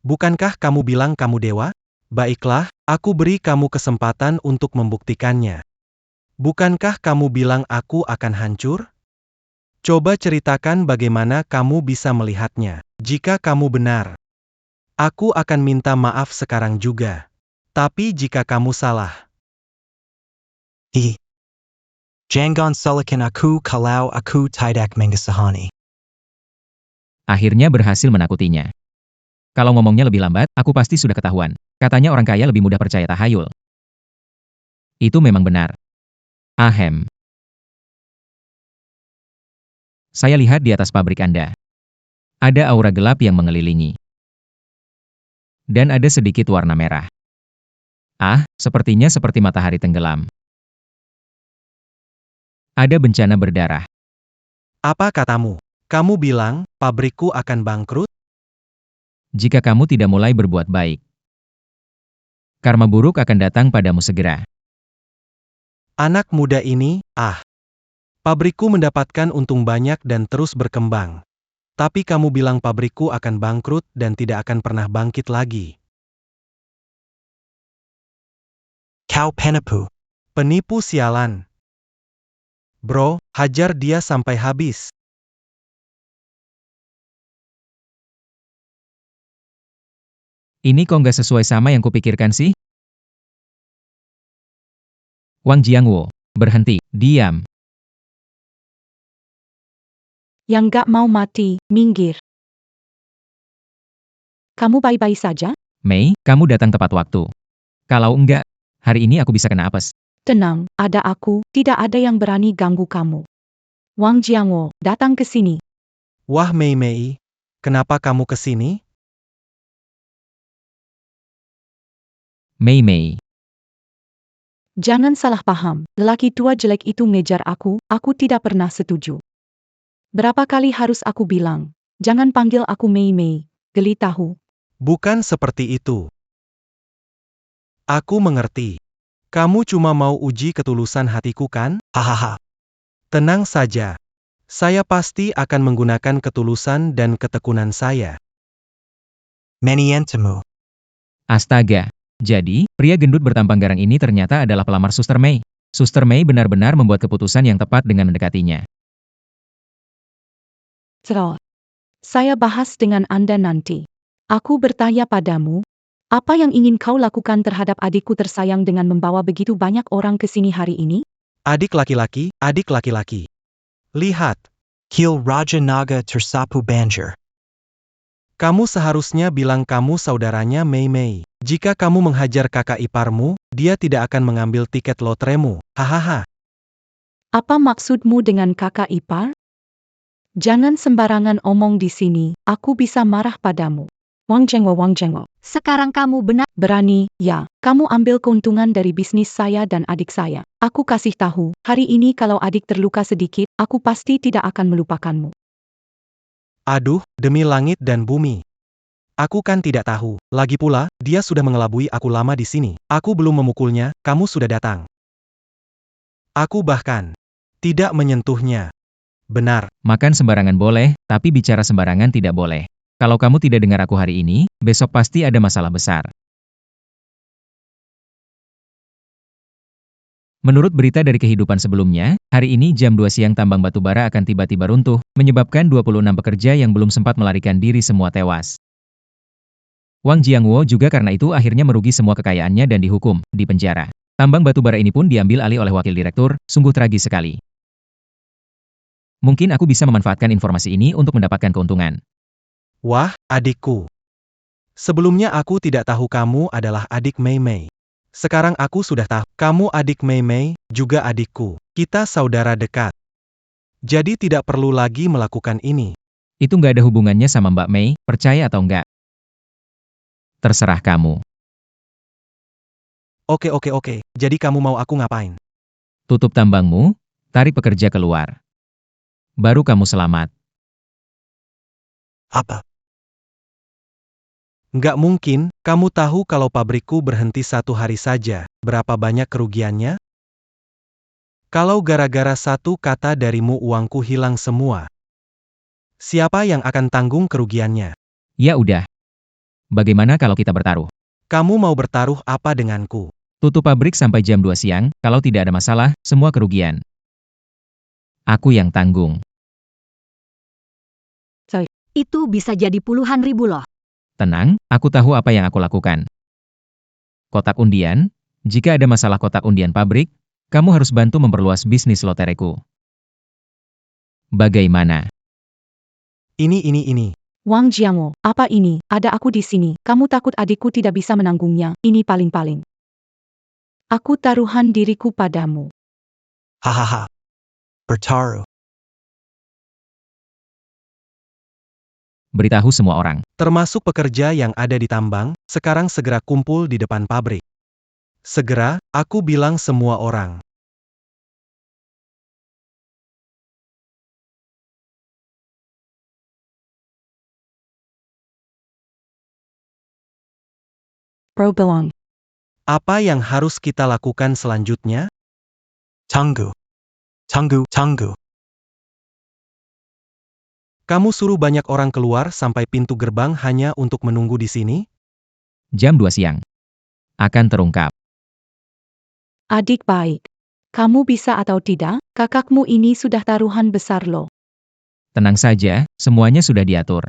Bukankah kamu bilang kamu dewa? Baiklah, aku beri kamu kesempatan untuk membuktikannya. Bukankah kamu bilang aku akan hancur? Coba ceritakan bagaimana kamu bisa melihatnya. Jika kamu benar, aku akan minta maaf sekarang juga. Tapi jika kamu salah, jangan salahkan aku kalau aku tidak mengesahani.
Akhirnya berhasil menakutinya. Kalau ngomongnya lebih lambat, aku pasti sudah ketahuan. Katanya orang kaya lebih mudah percaya tahayul. Itu memang benar. Ahem. Saya lihat di atas pabrik Anda. Ada aura gelap yang mengelilingi. Dan ada sedikit warna merah. Ah, sepertinya seperti matahari tenggelam. Ada bencana berdarah.
Apa katamu? Kamu bilang, pabrikku akan bangkrut?
Jika kamu tidak mulai berbuat baik, karma buruk akan datang padamu segera.
Anak muda ini, pabrikku mendapatkan untung banyak dan terus berkembang. Tapi kamu bilang pabrikku akan bangkrut dan tidak akan pernah bangkit lagi. Kau penipu. Penipu sialan. Bro, hajar dia sampai habis.
Ini kok nggak sesuai sama yang kupikirkan sih? Wang Jiangwo, berhenti, diam.
Yang gak mau mati, minggir. Kamu baik-baik saja?
Mei, kamu datang tepat waktu. Kalau enggak, hari ini aku bisa kena apes.
Tenang, ada aku, tidak ada yang berani ganggu kamu. Wang Jiangwo, datang ke sini.
Wah Mei Mei, kenapa kamu ke sini?
Mei Mei,
Jangan salah paham, lelaki tua jelek itu ngejar aku tidak pernah setuju. Berapa kali harus aku bilang, jangan panggil aku Mei Mei, geli tahu.
Bukan seperti itu. Aku mengerti. Kamu cuma mau uji ketulusan hatiku kan? Hahaha. Tenang saja. Saya pasti akan menggunakan ketulusan dan ketekunan saya. Menientemu.
astaga. Jadi, pria gendut bertampang garang ini ternyata adalah pelamar Suster Mei. Suster Mei benar-benar membuat keputusan yang tepat dengan mendekatinya.
Terus, saya bahas dengan Anda nanti. Aku bertanya padamu, apa yang ingin kau lakukan terhadap adikku tersayang dengan membawa begitu banyak orang ke sini hari ini?
Adik laki-laki, adik laki-laki. Lihat. Kil Raja Naga tersapu banjir. Kamu seharusnya bilang kamu saudaranya Mei Mei. Jika kamu menghajar kakak iparmu, dia tidak akan mengambil tiket lotremu. Hahaha.
Apa maksudmu dengan kakak ipar? Jangan sembarangan omong di sini, aku bisa marah padamu. Wang Zhengwo.
Sekarang kamu benar.
Berani, ya, kamu ambil keuntungan dari bisnis saya dan adik saya. Aku kasih tahu, hari ini kalau adik terluka sedikit, aku pasti tidak akan melupakanmu.
Aduh, demi langit dan bumi. Aku kan tidak tahu. Lagi pula, dia sudah mengelabui aku lama di sini. Aku belum memukulnya, kamu sudah datang. Aku bahkan tidak menyentuhnya. Benar.
Makan sembarangan boleh, tapi bicara sembarangan tidak boleh. Kalau kamu tidak dengar aku hari ini, besok pasti ada masalah besar. Menurut berita dari kehidupan sebelumnya, hari ini jam 2 siang tambang batubara akan tiba-tiba runtuh, menyebabkan 26 pekerja yang belum sempat melarikan diri semua tewas. Wang Jiangwo juga karena itu akhirnya merugi semua kekayaannya dan dihukum, di penjara. Tambang batubara ini pun diambil alih oleh wakil direktur, sungguh tragis sekali. Mungkin aku bisa memanfaatkan informasi ini untuk mendapatkan keuntungan.
Wah, adikku. Sebelumnya aku tidak tahu kamu adalah adik Mei Mei. Sekarang aku sudah tahu, kamu adik Mei Mei, juga adikku. Kita saudara dekat. Jadi tidak perlu lagi melakukan ini.
Itu nggak ada hubungannya sama Mbak Mei, percaya atau enggak? Terserah kamu.
Oke. Jadi kamu mau aku ngapain?
Tutup tambangmu, tarik pekerja keluar. Baru kamu selamat.
Apa? Nggak mungkin, kamu tahu kalau pabrikku berhenti 1 hari saja, berapa banyak kerugiannya? Kalau gara-gara satu kata darimu uangku hilang semua. Siapa yang akan tanggung kerugiannya?
Ya udah. Bagaimana kalau kita bertaruh?
Kamu mau bertaruh apa denganku?
Tutup pabrik sampai jam 2 siang, kalau tidak ada masalah, semua kerugian. Aku yang tanggung.
Itu bisa jadi puluhan ribu loh.
Tenang, aku tahu apa yang aku lakukan. Kotak undian, jika ada masalah kotak undian pabrik, kamu harus bantu memperluas bisnis lotereku. Bagaimana?
Ini.
Wang Jiangwo, apa ini? Ada aku di sini. Kamu takut adikku tidak bisa menanggungnya? Ini paling-paling. Aku taruhan diriku padamu.
Hahaha. Bertaruh.
Beritahu semua orang.
Termasuk pekerja yang ada di tambang, sekarang segera kumpul di depan pabrik. Segera, aku bilang semua orang.
Probelang.
Apa yang harus kita lakukan selanjutnya? Tunggu. Kamu suruh banyak orang keluar sampai pintu gerbang hanya untuk menunggu di sini?
Jam 2 siang. Akan terungkap.
Adik baik. Kamu bisa atau tidak, kakakmu ini sudah taruhan besar loh.
Tenang saja, semuanya sudah diatur.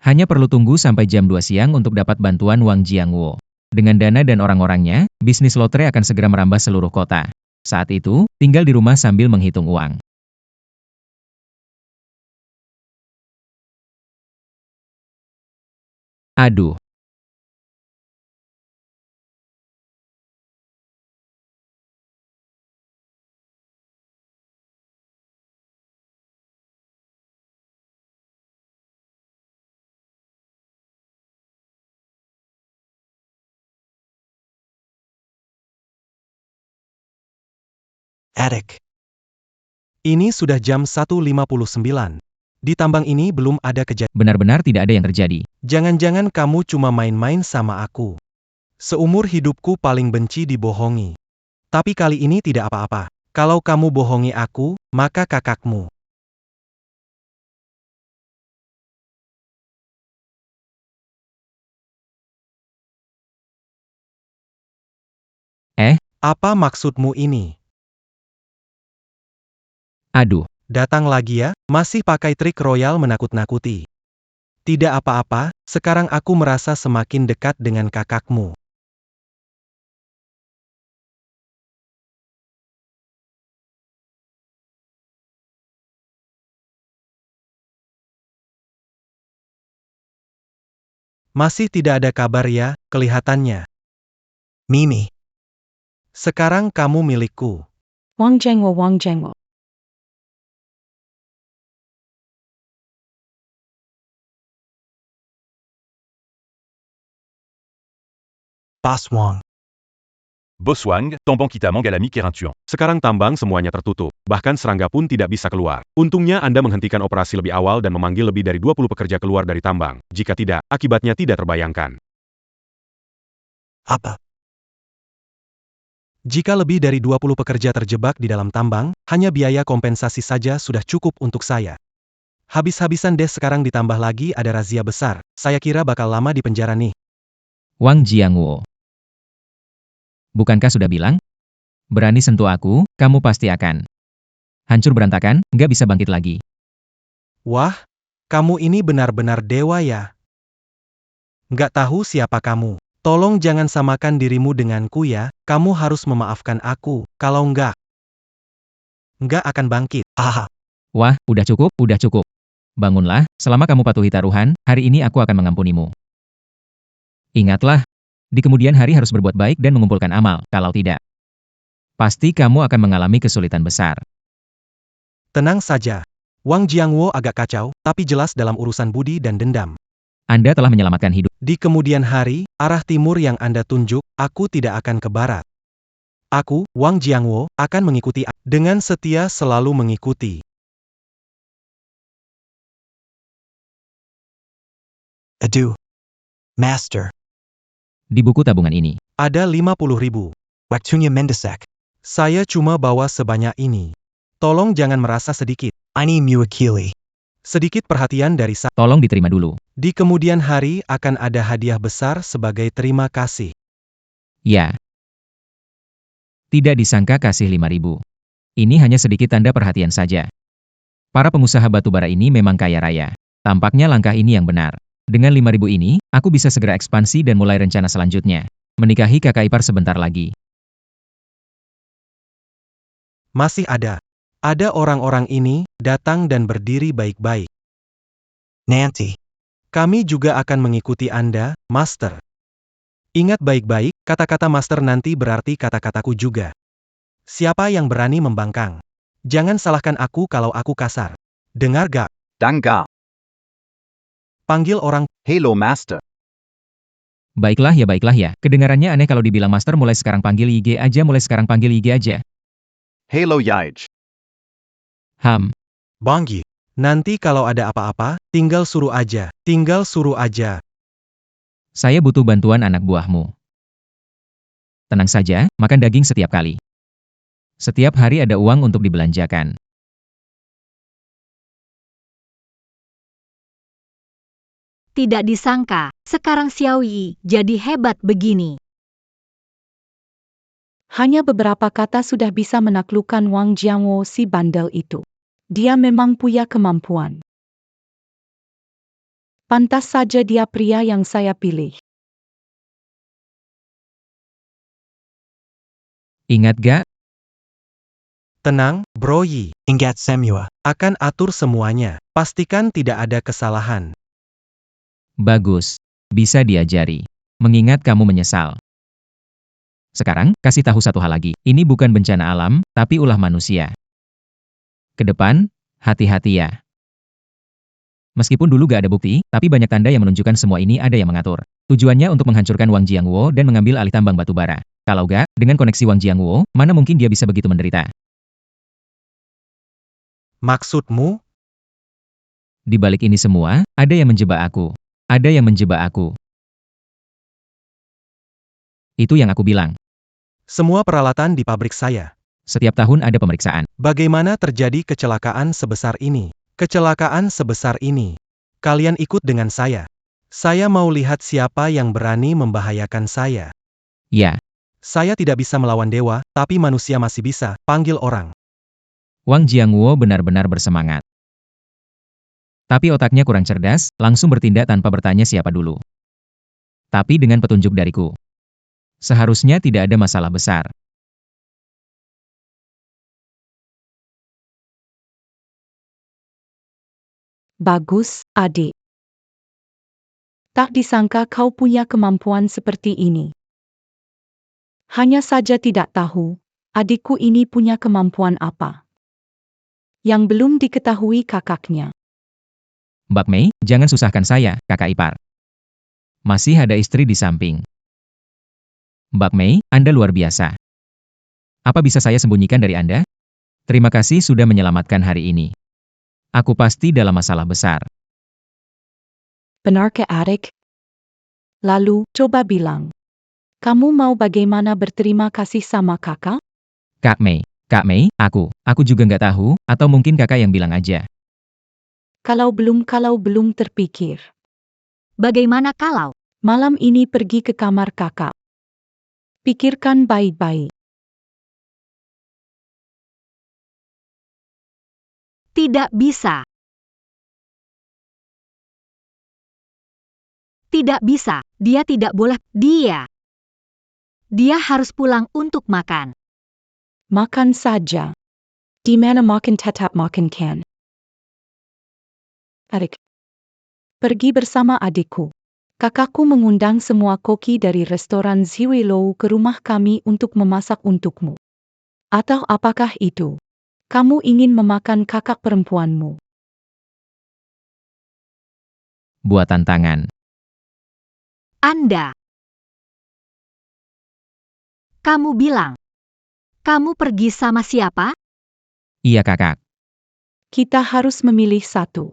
Hanya perlu tunggu sampai jam 2 siang untuk dapat bantuan Wang Jiangwo. Dengan dana dan orang-orangnya, bisnis lotre akan segera merambah seluruh kota. Saat itu, tinggal di rumah sambil menghitung uang. Aduh.
Adik. Ini sudah jam 1.59. Di tambang ini belum ada kejadian.
Benar-benar tidak ada yang terjadi.
Jangan-jangan kamu cuma main-main sama aku. Seumur hidupku paling benci dibohongi. Tapi kali ini tidak apa-apa. Kalau kamu bohongi aku, maka kakakmu. Apa maksudmu ini?
Aduh.
Datang lagi ya, masih pakai trik royal menakut-nakuti. Tidak apa-apa, sekarang aku merasa semakin dekat dengan kakakmu. Masih tidak ada kabar ya, kelihatannya. Mimi. Sekarang kamu milikku.
Wang Jiangwo.
Bos Wang.
Bos Wang, tambang kita mengalami keracunan. Sekarang tambang semuanya tertutup. Bahkan serangga pun tidak bisa keluar. Untungnya Anda menghentikan operasi lebih awal dan memanggil lebih dari 20 pekerja keluar dari tambang. Jika tidak, akibatnya tidak terbayangkan.
Apa? Jika lebih dari 20 pekerja terjebak di dalam tambang, hanya biaya kompensasi saja sudah cukup untuk saya. Habis-habisan deh sekarang ditambah lagi ada razia besar. Saya kira bakal lama di penjara nih.
Wang Jiangwo. Bukankah sudah bilang? Berani sentuh aku, kamu pasti akan hancur berantakan, nggak bisa bangkit lagi.
Wah, kamu ini benar-benar dewa ya. Nggak tahu siapa kamu. Tolong jangan samakan dirimu denganku ya, kamu harus memaafkan aku, kalau nggak akan bangkit. Haha.
Wah, udah cukup, udah cukup. Bangunlah, selama kamu patuhi taruhan, hari ini aku akan mengampunimu. Ingatlah, di kemudian hari harus berbuat baik dan mengumpulkan amal, kalau tidak, pasti kamu akan mengalami kesulitan besar.
Tenang saja. Wang Jiangwo agak kacau, tapi jelas dalam urusan budi dan dendam.
Anda telah menyelamatkan hidup.
Di kemudian hari, arah timur yang Anda tunjuk, aku tidak akan ke barat. Aku, Wang Jiangwo, akan mengikuti dengan setia selalu mengikuti.
Adieu, Master.
Di buku tabungan ini,
Ada 50.000.
Waktunya mendesak.
Saya cuma bawa sebanyak ini. Tolong jangan merasa sedikit.
Ini mewakili.
Sedikit perhatian dari saya.
tolong diterima dulu.
Di kemudian hari akan ada hadiah besar sebagai terima kasih.
Ya. Tidak disangka kasih 5.000. Ini hanya sedikit tanda perhatian saja. Para pengusaha batubara ini memang kaya raya. Tampaknya langkah ini yang benar. Dengan 5.000 ini, aku bisa segera ekspansi dan mulai rencana selanjutnya. Menikahi kakak ipar sebentar lagi.
Masih ada. Ada orang-orang ini, datang dan berdiri baik-baik.
Nanti.
Kami juga akan mengikuti Anda, Master. Ingat baik-baik, kata-kata Master nanti berarti kata-kataku juga. Siapa yang berani membangkang? Jangan salahkan aku kalau aku kasar. Dengar gak?
Dangga.
Panggil orang.
Hello Master.
Baiklah ya. Kedengarannya aneh kalau dibilang master mulai sekarang panggil IG aja.
Hello Yaij.
Banggi. Nanti kalau ada apa-apa, tinggal suruh aja.
Saya butuh bantuan anak buahmu. Tenang saja, makan daging setiap kali. Setiap hari ada uang untuk dibelanjakan.
Tidak disangka, sekarang Xiao Yi jadi hebat begini.
Hanya beberapa kata sudah bisa menaklukkan Wang Jiangwo si bandel itu. Dia memang punya kemampuan. Pantas saja dia pria yang saya pilih.
Ingat gak?
Tenang, Bro Yi.
Ingat semua.
Akan atur semuanya. Pastikan tidak ada kesalahan.
Bagus. Bisa diajari. Mengingat kamu menyesal. Sekarang, kasih tahu satu hal lagi. Ini bukan bencana alam, tapi ulah manusia. Ke depan, hati-hati ya. Meskipun dulu gak ada bukti, tapi banyak tanda yang menunjukkan semua ini ada yang mengatur. Tujuannya untuk menghancurkan Wang Jiangwo dan mengambil alih tambang batubara. Kalau gak, dengan koneksi Wang Jiangwo, mana mungkin dia bisa begitu menderita.
Maksudmu?
Di balik ini semua, ada yang menjebak aku. Itu yang aku bilang.
Semua peralatan di pabrik saya.
Setiap tahun ada pemeriksaan.
Bagaimana terjadi kecelakaan sebesar ini? Kalian ikut dengan saya. Saya mau lihat siapa yang berani membahayakan saya.
Ya,
Saya tidak bisa melawan dewa, tapi manusia masih bisa. Panggil orang.
Wang Jiangwo benar-benar bersemangat. Tapi otaknya kurang cerdas, langsung bertindak tanpa bertanya siapa dulu. Tapi dengan petunjuk dariku, seharusnya tidak ada masalah besar.
Bagus, adik. Tak disangka kau punya kemampuan seperti ini. Hanya saja tidak tahu, adikku ini punya kemampuan apa yang belum diketahui kakaknya.
Mbak Mei, jangan susahkan saya, kakak ipar. Masih ada istri di samping. Mbak Mei, Anda luar biasa. Apa bisa saya sembunyikan dari Anda? Terima kasih sudah menyelamatkan hari ini. Aku pasti dalam masalah besar.
Benar ke adik? Lalu, coba bilang. Kamu mau bagaimana berterima kasih sama kakak?
Kak Mei, aku juga nggak tahu, atau mungkin kakak yang bilang aja.
Kalau belum terpikir.
Bagaimana kalau
Malam ini pergi ke kamar kakak. Pikirkan baik-baik.
Tidak bisa. Tidak bisa. Dia tidak boleh. Dia harus pulang untuk makan.
Makan saja. Di mana makan tetap makan kan. Adik. Pergi bersama adikku. Kakakku mengundang semua koki dari restoran Ziwilo ke rumah kami untuk memasak untukmu. Atau apakah itu? Kamu ingin memakan kakak perempuanmu?
Buatan tangan.
Anda. Kamu bilang. Kamu pergi sama siapa?
Iya kakak.
Kita harus memilih satu.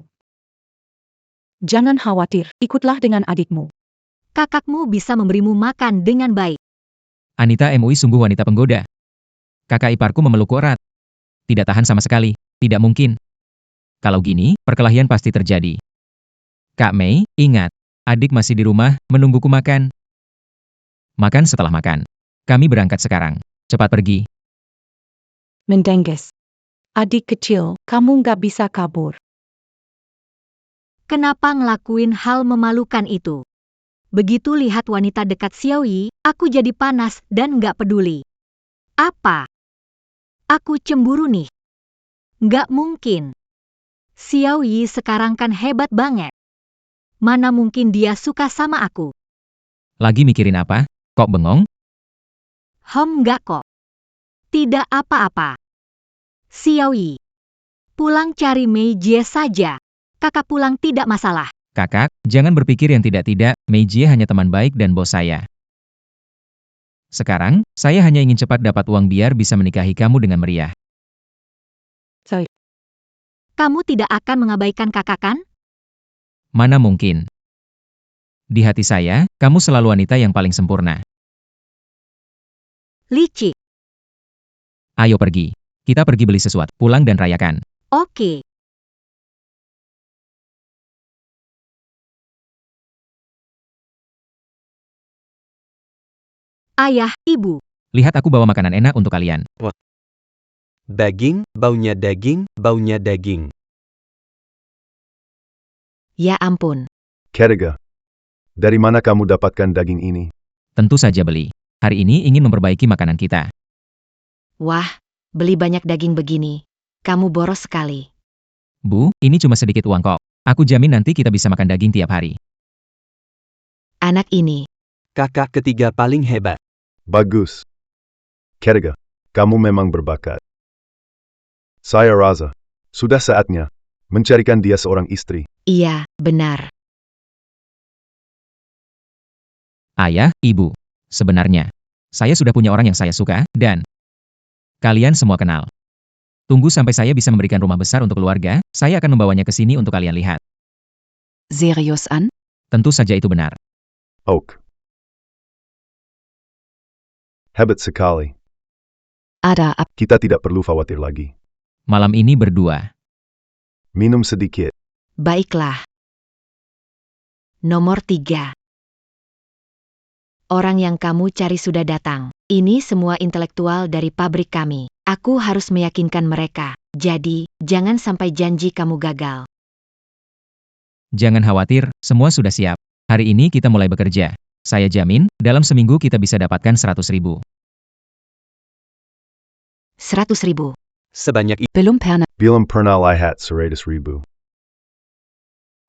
Jangan khawatir, ikutlah dengan adikmu.
Kakakmu bisa memberimu makan dengan baik.
Anita MUI sungguh wanita penggoda. Kakak iparku memelukku erat. Tidak tahan sama sekali. Tidak mungkin. Kalau gini, perkelahian pasti terjadi. Kak Mei, ingat. Adik masih di rumah, menungguku makan. Makan setelah makan. Kami berangkat sekarang. Cepat pergi.
Mendengges. Adik kecil, kamu nggak bisa kabur.
Kenapa ngelakuin hal memalukan itu? Begitu lihat wanita dekat Xiaoyi, aku jadi panas dan nggak peduli. Apa? Aku cemburu nih. Nggak mungkin. Xiaoyi sekarang kan hebat banget. Mana mungkin dia suka sama aku?
Lagi mikirin apa? Kok bengong?
Nggak kok. Tidak apa-apa. Xiaoyi. Pulang cari Mei Jie saja. Kakak pulang tidak masalah.
Kakak, jangan berpikir yang tidak-tidak, Meijie hanya teman baik dan bos saya. Sekarang, saya hanya ingin cepat dapat uang biar bisa menikahi kamu dengan meriah.
Kamu tidak akan mengabaikan kakak kan?
Mana mungkin. Di hati saya, kamu selalu wanita yang paling sempurna.
Licik.
Ayo pergi. Kita pergi beli sesuatu, pulang dan rayakan.
Oke. Ayah, ibu.
Lihat aku bawa makanan enak untuk kalian.
Daging, baunya daging.
Ya ampun.
Kerega. Dari mana kamu dapatkan daging ini?
Tentu saja beli. Hari ini ingin memperbaiki makanan kita.
Wah, beli banyak daging begini. Kamu boros sekali.
Bu, ini cuma sedikit uang kok. Aku jamin nanti kita bisa makan daging tiap hari.
Anak ini.
Kakak ketiga paling hebat.
Bagus. Kerega, kamu memang berbakat. Saya rasa, sudah saatnya mencarikan dia seorang istri.
Iya, benar.
Ayah, ibu. Sebenarnya, saya sudah punya orang yang saya suka, dan kalian semua kenal. Tunggu sampai saya bisa memberikan rumah besar untuk keluarga, saya akan membawanya ke sini untuk kalian lihat.
Serius an?
Tentu saja itu benar.
Oak. Hebat sekali.
Ada apa?
Kita tidak perlu khawatir lagi.
Malam ini berdua.
Minum sedikit.
Baiklah. Nomor 3. Orang yang kamu cari sudah datang. Ini semua intelektual dari pabrik kami. Aku harus meyakinkan mereka. Jadi, jangan sampai janji kamu gagal.
Jangan khawatir, semua sudah siap. Hari ini kita mulai bekerja. Saya jamin, dalam seminggu kita bisa dapatkan 100.000.
100.000.
Sebanyak itu.
Belum pernah.
Belum pernah lihat 100.000.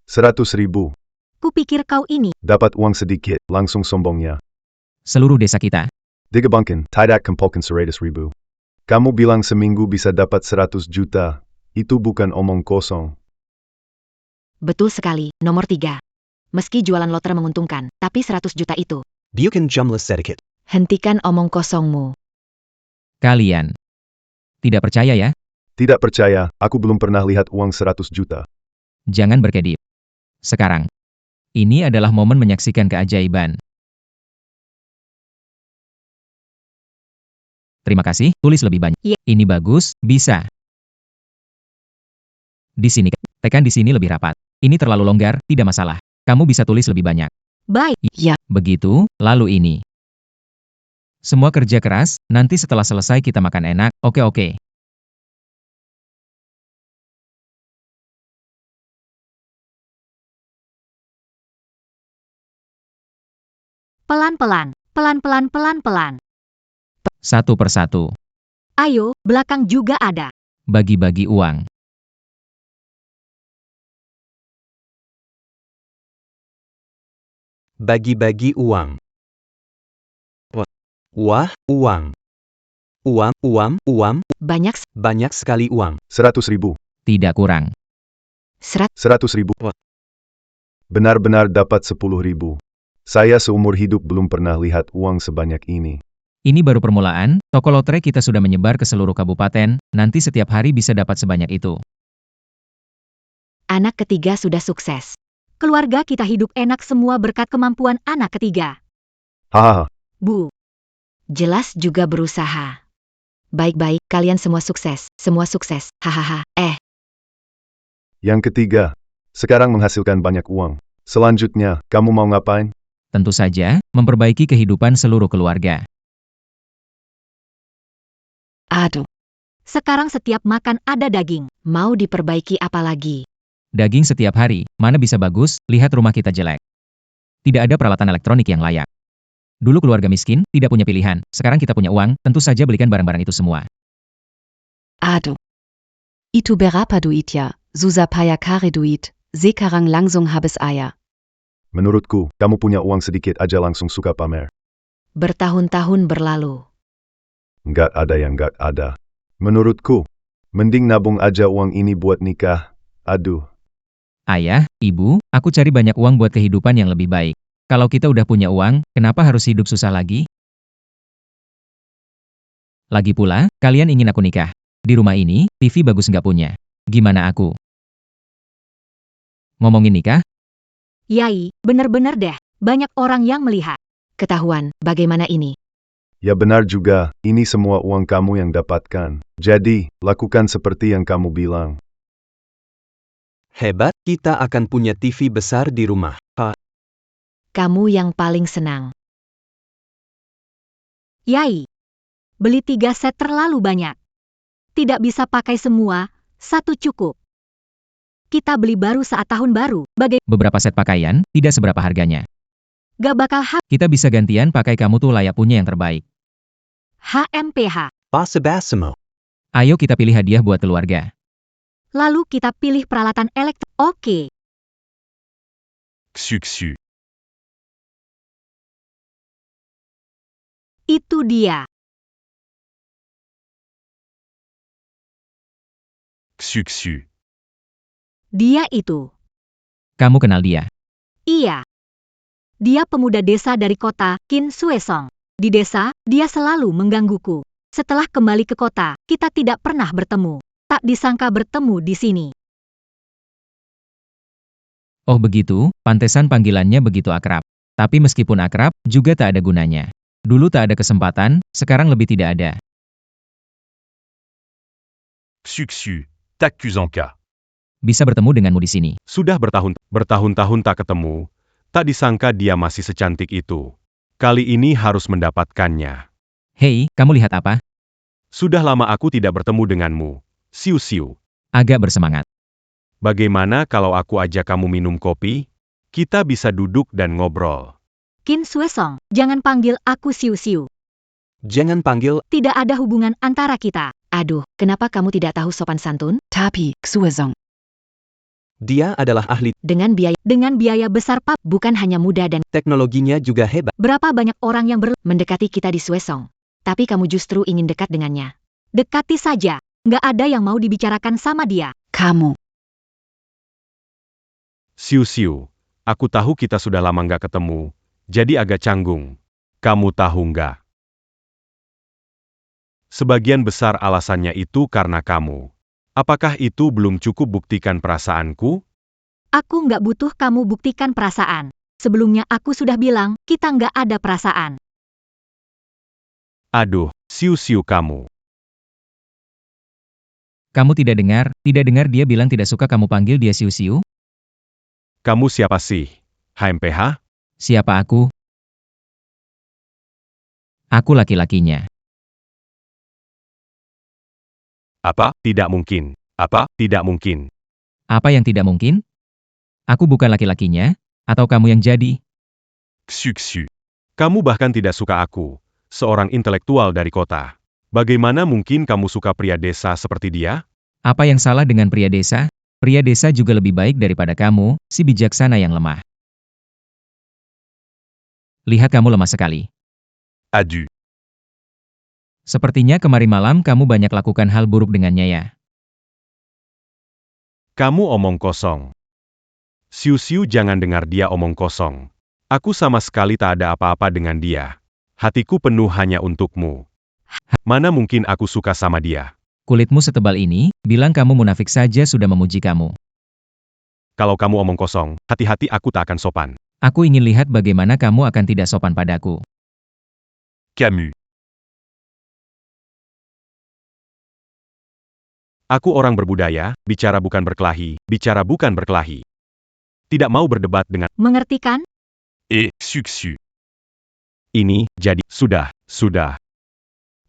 100.000.
Kupikir kau ini.
Dapat uang sedikit, langsung sombongnya.
Seluruh desa kita.
Digabungkan, tidak kumpulkan 100.000. Kamu bilang seminggu bisa dapat 100 juta. Itu bukan omong kosong.
Betul sekali. Nomor 3. Meski jualan lotre menguntungkan, tapi 100 juta itu.
Bukan jumlah sedikit.
Hentikan omong kosongmu.
Kalian. Tidak percaya ya?
Tidak percaya, aku belum pernah lihat uang 100 juta.
Jangan berkedip. Sekarang. Ini adalah momen menyaksikan keajaiban. Terima kasih, tulis lebih banyak.
Ya.
Ini bagus, bisa. Di sini, tekan di sini lebih rapat. Ini terlalu longgar, tidak masalah. Kamu bisa tulis lebih banyak.
Baik.
Ya.
Begitu, lalu ini. Semua kerja keras, nanti setelah selesai kita makan enak, oke.
Pelan-pelan, pelan-pelan, pelan-pelan.
Satu persatu.
Ayo, belakang juga ada.
Bagi-bagi uang.
Bagi-bagi uang. Wah, uang. Uang. Banyak sekali uang.
100.000.
Tidak kurang.
100.000. Benar-benar dapat 10.000. Saya seumur hidup belum pernah lihat uang sebanyak ini.
Ini baru permulaan, toko lotre kita sudah menyebar ke seluruh kabupaten, nanti setiap hari bisa dapat sebanyak itu.
Anak ketiga sudah sukses. Keluarga kita hidup enak semua berkat kemampuan anak ketiga.
Hahaha.
Bu. Jelas juga berusaha. Baik-baik, kalian semua sukses. Semua sukses. Hahaha.
Yang ketiga, sekarang menghasilkan banyak uang. Selanjutnya, kamu mau ngapain?
Tentu saja, memperbaiki kehidupan seluruh keluarga.
Aduh. Sekarang setiap makan ada daging. Mau diperbaiki apa lagi?
Daging setiap hari, mana bisa bagus, lihat rumah kita jelek. Tidak ada peralatan elektronik yang layak. Dulu keluarga miskin, tidak punya pilihan. Sekarang kita punya uang, tentu saja belikan barang-barang itu semua.
Aduh. Itu berapa duitnya? Susah kare duit. Sekarang langsung habis ayah.
Menurutku, kamu punya uang sedikit aja langsung suka pamer.
Bertahun-tahun berlalu.
Nggak ada yang nggak ada. Menurutku, mending nabung aja uang ini buat nikah. Aduh.
Ayah, ibu, aku cari banyak uang buat kehidupan yang lebih baik. Kalau kita udah punya uang, kenapa harus hidup susah lagi? Lagi pula, kalian ingin aku nikah. Di rumah ini, TV bagus nggak punya. Gimana aku? Ngomongin nikah?
Yai, bener-bener deh. Banyak orang yang melihat. Ketahuan, bagaimana ini?
Ya benar juga, ini semua uang kamu yang dapatkan. Jadi, lakukan seperti yang kamu bilang.
Hebat, kita akan punya TV besar di rumah.
Kamu yang paling senang. Yai, beli 3 set terlalu banyak. Tidak bisa pakai semua, 1 cukup. Kita beli baru saat tahun baru,
Beberapa set pakaian, tidak seberapa harganya.
gak bakal
Kita bisa gantian pakai, kamu tuh layak punya yang terbaik.
HMPH.
Basimo.
Ayo kita pilih hadiah buat keluarga.
Lalu kita pilih peralatan elektrik. Oke.
Xu.
Itu dia.
Xu.
Dia itu.
Kamu kenal dia.
Iya. Dia pemuda desa dari kota, Kin Suesong. Di desa, dia selalu menggangguku. Setelah kembali ke kota, kita tidak pernah bertemu. Tak disangka bertemu di sini.
Oh begitu, pantesan panggilannya begitu akrab. Tapi meskipun akrab, juga tak ada gunanya. Dulu tak ada kesempatan, sekarang lebih tidak ada.
Xu. Takuzanka.
Bisa bertemu denganmu di sini.
Sudah bertahun-tahun tak ketemu, tak disangka dia masih secantik itu. Kali ini harus mendapatkannya.
Hei, kamu lihat apa?
Sudah lama aku tidak bertemu denganmu. Siu.
Agak bersemangat.
Bagaimana kalau aku ajak kamu minum kopi? Kita bisa duduk dan ngobrol.
Kin Suesong, jangan panggil aku Siu.
Jangan panggil.
Tidak ada hubungan antara kita. Aduh, kenapa kamu tidak tahu sopan santun?
Tapi, Suesong.
Dia adalah ahli.
Dengan biaya besar Pak, bukan hanya muda dan
Teknologinya juga hebat.
berapa banyak orang yang mendekati kita di Suesong. Tapi kamu justru ingin dekat dengannya. Dekati saja. Nggak ada yang mau dibicarakan sama dia.
Kamu.
Siu, aku tahu kita sudah lama nggak ketemu, jadi agak canggung. Kamu tahu nggak? Sebagian besar alasannya itu karena kamu. Apakah itu belum cukup buktikan perasaanku?
Aku nggak butuh kamu buktikan perasaan. Sebelumnya aku sudah bilang, kita nggak ada perasaan.
Aduh, Siu kamu.
Kamu tidak dengar dia bilang tidak suka kamu panggil dia Siu?
Kamu siapa sih? HMPH?
Siapa aku? Aku laki-lakinya.
Apa? Tidak mungkin. Apa? Tidak mungkin.
Apa yang tidak mungkin? Aku bukan laki-lakinya, atau kamu yang jadi?
Xu. Kamu bahkan tidak suka aku, seorang intelektual dari kota. Bagaimana mungkin kamu suka pria desa seperti dia?
Apa yang salah dengan pria desa? Pria desa juga lebih baik daripada kamu, si bijaksana yang lemah. Lihat kamu lemah sekali.
Adieu.
Sepertinya kemarin malam kamu banyak lakukan hal buruk dengannya ya.
Kamu omong kosong. Siu-siu jangan dengar dia omong kosong. Aku sama sekali tak ada apa-apa dengan dia. Hatiku penuh hanya untukmu. Mana mungkin aku suka sama dia?
Kulitmu setebal ini, bilang kamu munafik saja sudah memuji kamu.
Kalau kamu omong kosong, hati-hati aku tak akan sopan.
Aku ingin lihat bagaimana kamu akan tidak sopan padaku.
Camus.
Aku orang berbudaya, bicara bukan berkelahi, bicara bukan berkelahi. Tidak mau berdebat dengan
Mengerti kan?
Et succu.
ini, jadi, sudah.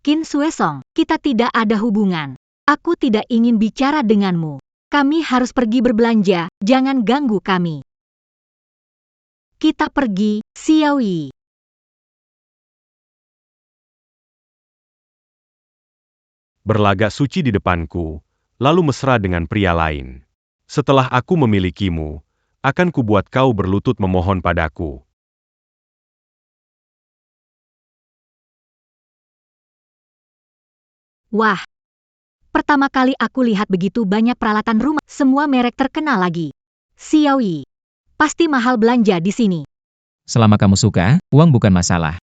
Qin Suesong, kita tidak ada hubungan. Aku tidak ingin bicara denganmu. Kami harus pergi berbelanja, jangan ganggu kami. Kita pergi, Xiaoyi.
Berlagak suci di depanku, lalu mesra dengan pria lain. Setelah aku memilikimu, akan kubuat kau berlutut memohon padaku.
Wah. Pertama kali aku lihat begitu banyak peralatan rumah, semua merek terkenal lagi. Xiaoyi. Pasti mahal belanja di sini.
Selama kamu suka, uang bukan masalah.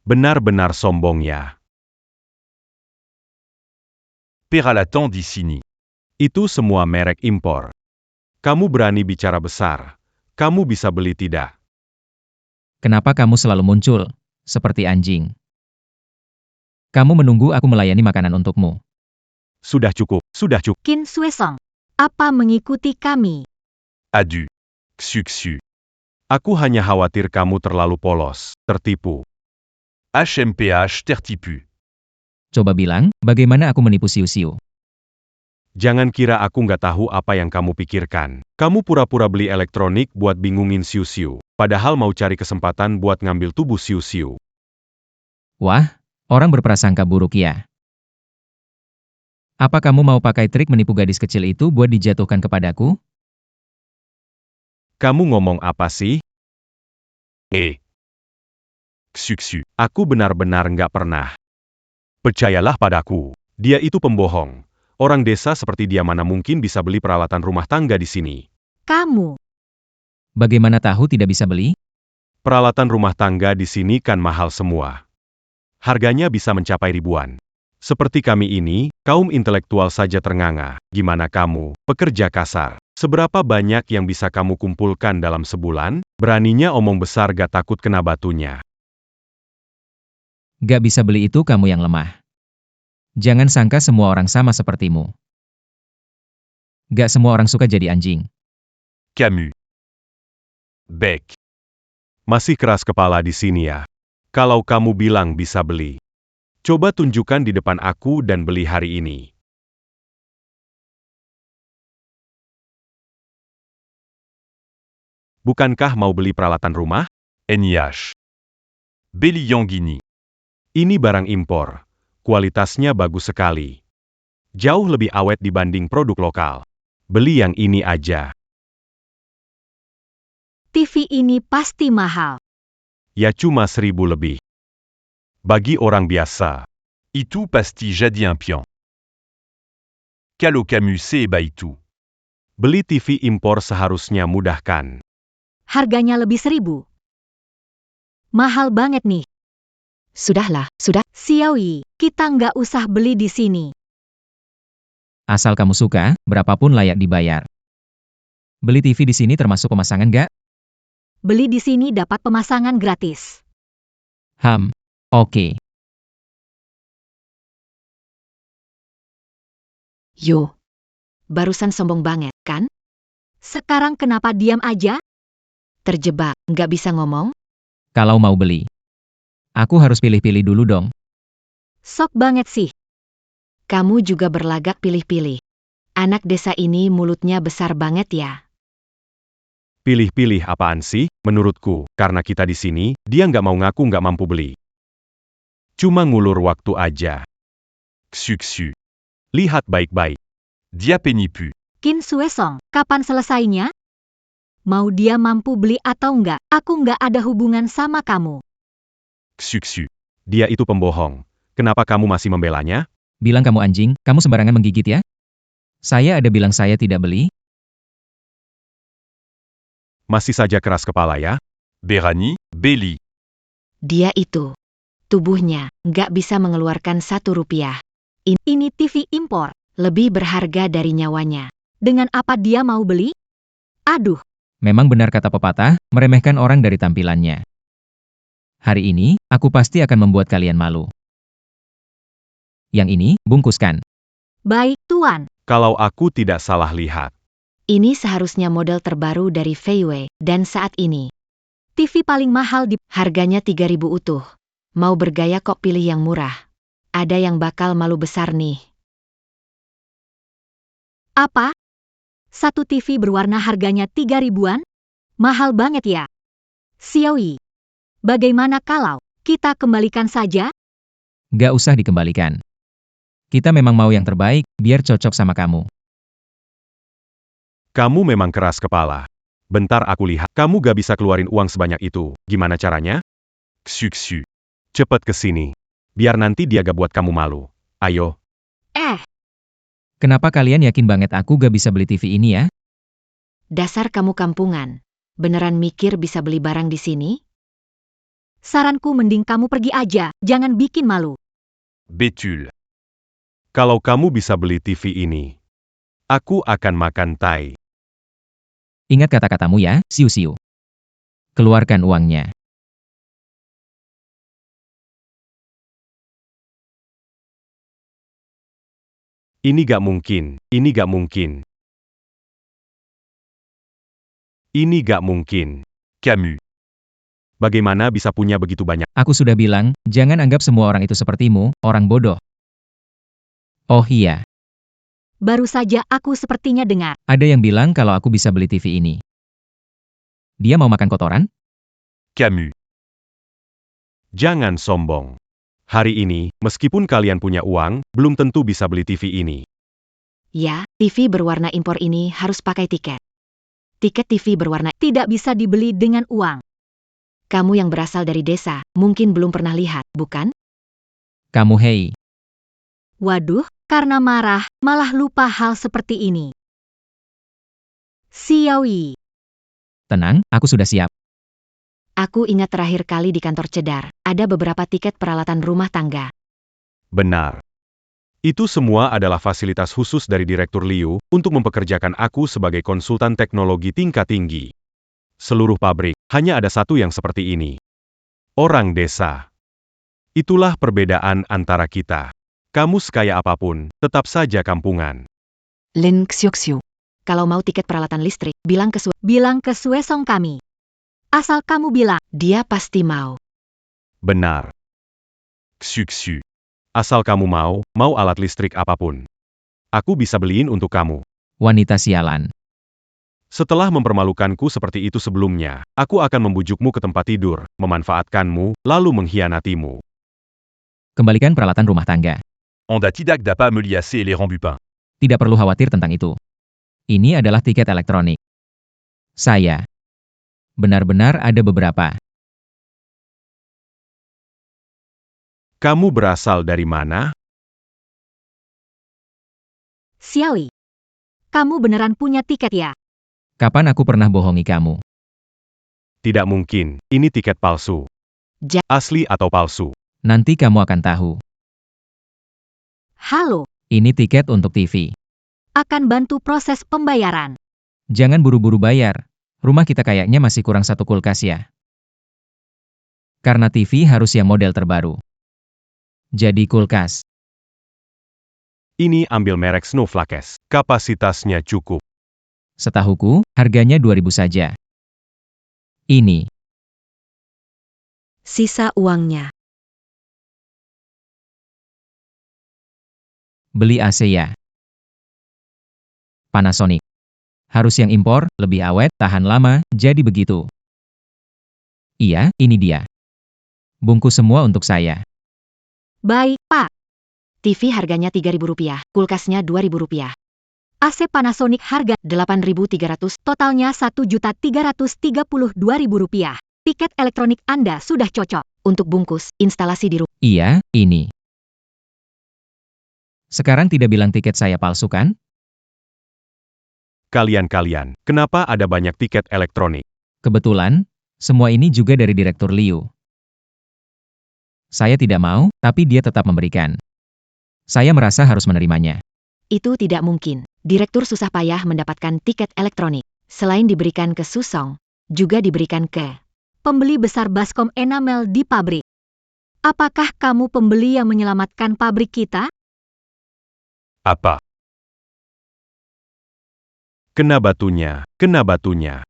Benar-benar sombong ya.
Peralatan di sini.
Itu semua merek impor. Kamu berani bicara besar. Kamu bisa beli tidak?
Kenapa kamu selalu muncul, seperti anjing? Kamu menunggu aku melayani makanan untukmu.
Sudah cukup.
Qin Suesong. Apa mengikuti kami?
Adieu. Succu.
Aku hanya khawatir kamu terlalu polos, tertipu.
HMPH tertipu.
Coba bilang, bagaimana aku menipu siu-siu?
Jangan kira aku nggak tahu apa yang kamu pikirkan. Kamu pura-pura beli elektronik buat bingungin siu-siu, padahal mau cari kesempatan buat ngambil tubuh siu-siu.
Wah, orang berprasangka buruk ya. Apa kamu mau pakai trik menipu gadis kecil itu buat dijatuhkan kepadaku?
Kamu ngomong apa sih?
Succu.
Aku benar-benar nggak pernah. Percayalah padaku, dia itu pembohong. Orang desa seperti dia mana mungkin bisa beli peralatan rumah tangga di sini.
Kamu.
Bagaimana tahu tidak bisa beli?
Peralatan rumah tangga di sini kan mahal semua. Harganya bisa mencapai ribuan. Seperti kami ini, kaum intelektual saja ternganga. Gimana kamu, pekerja kasar? Seberapa banyak yang bisa kamu kumpulkan dalam sebulan? Beraninya omong besar gak takut kena batunya.
Gak bisa beli itu kamu yang lemah. Jangan sangka semua orang sama sepertimu. Gak semua orang suka jadi anjing.
Camus. Bec.
Masih keras kepala di sini ya. Kalau kamu bilang bisa beli, coba tunjukkan di depan aku dan beli hari ini. Bukankah mau beli peralatan rumah?
NIH. Belliangini.
Ini barang impor. Kualitasnya bagus sekali. Jauh lebih awet dibanding produk lokal. Beli yang ini aja.
TV ini pasti mahal.
Ya cuma 1.000 lebih. Bagi orang biasa.
Itu pasti jadi impian. Kalau Camus c'est baitu.
Beli TV impor seharusnya mudah kan?
Harganya lebih 1.000. Mahal banget nih.
Sudah.
Xiaoyi, kita nggak usah beli di sini.
Asal kamu suka, berapapun layak dibayar. Beli TV di sini termasuk pemasangan gak?
Beli di sini dapat pemasangan gratis.
Oke.
Yo. Barusan sombong banget, kan? Sekarang kenapa diam aja?
Terjebak, nggak bisa ngomong?
Kalau mau beli. Aku harus pilih-pilih dulu dong.
Sok banget sih.
Kamu juga berlagak pilih-pilih. Anak desa ini mulutnya besar banget ya.
Pilih-pilih apaan sih? Menurutku, karena kita di sini, dia nggak mau ngaku nggak mampu beli. Cuma ngulur waktu aja. Xu. Lihat baik-baik. Dia penipu.
Qin Suesong, kapan selesainya? Mau dia mampu beli atau enggak, aku enggak ada hubungan sama kamu.
Xu. Dia itu pembohong. Kenapa kamu masih membelanya?
Bilang kamu anjing, kamu sembarangan menggigit ya? Saya ada bilang saya tidak beli?
Masih saja keras kepala ya? Berani, beli.
Dia itu. Tubuhnya, enggak bisa mengeluarkan 1 rupiah. Ini TV impor, lebih berharga dari nyawanya. Dengan apa dia mau beli? Aduh.
Memang benar kata pepatah, meremehkan orang dari tampilannya. Hari ini, aku pasti akan membuat kalian malu. Yang ini, bungkuskan.
Baik, Tuan.
Kalau aku tidak salah lihat.
Ini seharusnya model terbaru dari Feiwei, dan saat ini. TV paling mahal di harganya 3.000 utuh. Mau bergaya kok pilih yang murah. Ada yang bakal malu besar nih. Apa? Satu TV berwarna harganya 3.000-an? Mahal banget ya? Xiaoyi, bagaimana kalau kita kembalikan saja?
Gak usah dikembalikan. Kita memang mau yang terbaik, biar cocok sama kamu.
Kamu memang keras kepala. Bentar aku lihat. Kamu gak bisa keluarin uang sebanyak itu. Gimana caranya? Xu. Cepet ke sini. Biar nanti dia gak buat kamu malu. Ayo.
Kenapa kalian yakin banget aku gak bisa beli TV ini ya?
Dasar kamu kampungan. Beneran mikir bisa beli barang di sini? Saranku mending kamu pergi aja, jangan bikin malu.
Betul. Kalau kamu bisa beli TV ini, aku akan makan tai.
Ingat kata-katamu ya, siu-siu. Keluarkan uangnya.
Ini gak mungkin, ini gak mungkin. Ini gak mungkin. Camus. Bagaimana bisa punya begitu banyak?
Aku sudah bilang, jangan anggap semua orang itu sepertimu, orang bodoh. Oh iya,
Baru saja aku sepertinya dengar.
ada yang bilang kalau aku bisa beli TV ini. Dia mau makan kotoran?
Camus. Jangan sombong. Hari ini, meskipun kalian punya uang, belum tentu bisa beli TV ini.
Ya, TV berwarna impor ini harus pakai tiket. Tiket TV berwarna tidak bisa dibeli dengan uang. Kamu yang berasal dari desa, mungkin belum pernah lihat, bukan?
Kamu hei.
Waduh, karena marah, malah lupa hal seperti ini. Xiaoyi,
Tenang, aku sudah siap.
aku ingat terakhir kali di kantor Cedar, ada beberapa tiket peralatan rumah tangga.
Benar. Itu semua adalah fasilitas khusus dari Direktur Liu untuk mempekerjakan aku sebagai konsultan teknologi tingkat tinggi. Seluruh pabrik, hanya ada satu yang seperti ini. Orang desa. Itulah perbedaan antara kita. Kamu sekaya apapun, tetap saja kampungan.
Lin Xiuxiu. Kalau mau tiket peralatan listrik, bilang ke Suesong kami. Asal kamu bilang, dia pasti mau.
Benar. Xu. Asal kamu mau alat listrik apapun. Aku bisa beliin untuk kamu.
Wanita sialan.
Setelah mempermalukanku seperti itu sebelumnya, aku akan membujukmu ke tempat tidur, memanfaatkanmu, lalu mengkhianatimu.
Kembalikan peralatan rumah tangga.
Onda tidak dapat melihat les rembupin.
Tidak perlu khawatir tentang itu. Ini adalah tiket elektronik. Saya. Benar-benar ada beberapa.
Kamu berasal dari mana?
Xiaoyi, kamu beneran punya tiket ya?
Kapan aku pernah bohongi kamu?
Tidak mungkin, ini tiket palsu. Asli atau palsu?
Nanti kamu akan tahu.
Halo,
Ini tiket untuk TV.
akan bantu proses pembayaran.
Jangan buru-buru bayar. Rumah kita kayaknya masih kurang satu kulkas ya. Karena TV harus yang model terbaru. Jadi kulkas.
Ini ambil merek Snowflakes. Kapasitasnya cukup.
Setahuku, harganya 2.000 saja. Ini.
Sisa uangnya.
Beli AC ya. Panasonic. Harus yang impor, lebih awet, tahan lama, jadi begitu. Iya, ini dia. Bungkus semua untuk saya.
Baik, Pak. TV harganya Rp3.000, kulkasnya Rp2.000. AC Panasonic harga Rp8.300, totalnya Rp1.332.000. Tiket elektronik Anda sudah cocok untuk bungkus instalasi di rumah.
Iya, ini. Sekarang tidak bilang tiket saya palsu kan?
Kalian-kalian, kenapa ada banyak tiket elektronik?
Kebetulan, semua ini juga dari Direktur Liu. Saya tidak mau, tapi dia tetap memberikan. Saya merasa harus menerimanya.
Itu tidak mungkin. Direktur susah payah mendapatkan tiket elektronik. Selain diberikan ke Susong, juga diberikan ke pembeli besar baskom enamel di pabrik. Apakah kamu pembeli yang menyelamatkan pabrik kita?
Apa? Kena batunya, kena batunya.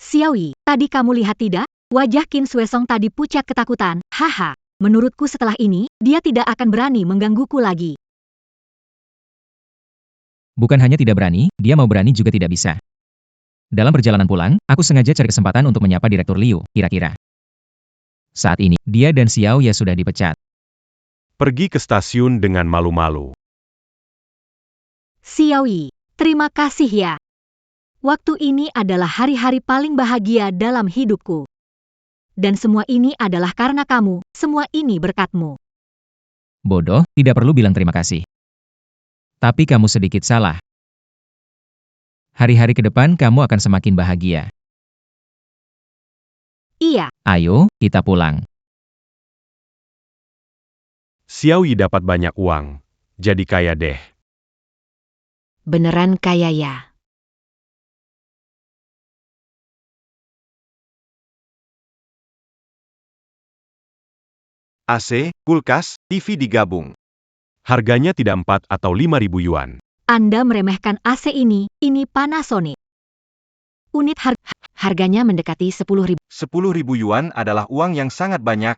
Xiaoyi, tadi kamu lihat tidak? Wajah Qin Suesong tadi pucat ketakutan. Haha, menurutku setelah ini, dia tidak akan berani menggangguku lagi.
Bukan hanya tidak berani, dia mau berani juga tidak bisa. Dalam perjalanan pulang, aku sengaja cari kesempatan untuk menyapa Direktur Liu, kira-kira. Saat ini, dia dan Xiao Ya sudah dipecat.
Pergi ke stasiun dengan malu-malu.
Xiaoyi, terima kasih ya. Waktu ini adalah hari-hari paling bahagia dalam hidupku. Dan semua ini adalah karena kamu, semua ini berkatmu.
Bodoh, tidak perlu bilang terima kasih. Tapi kamu sedikit salah. Hari-hari ke depan kamu akan semakin bahagia.
Iya,
Ayo, kita pulang.
Xiaoyi dapat banyak uang. Jadi kaya deh.
beneran kaya ya.
AC, kulkas, TV digabung.
Harganya tidak 4 atau 5.000 yuan.
Anda meremehkan AC ini Panasonic. Unit harganya mendekati 10.000.
10.000 yuan adalah uang yang sangat banyak.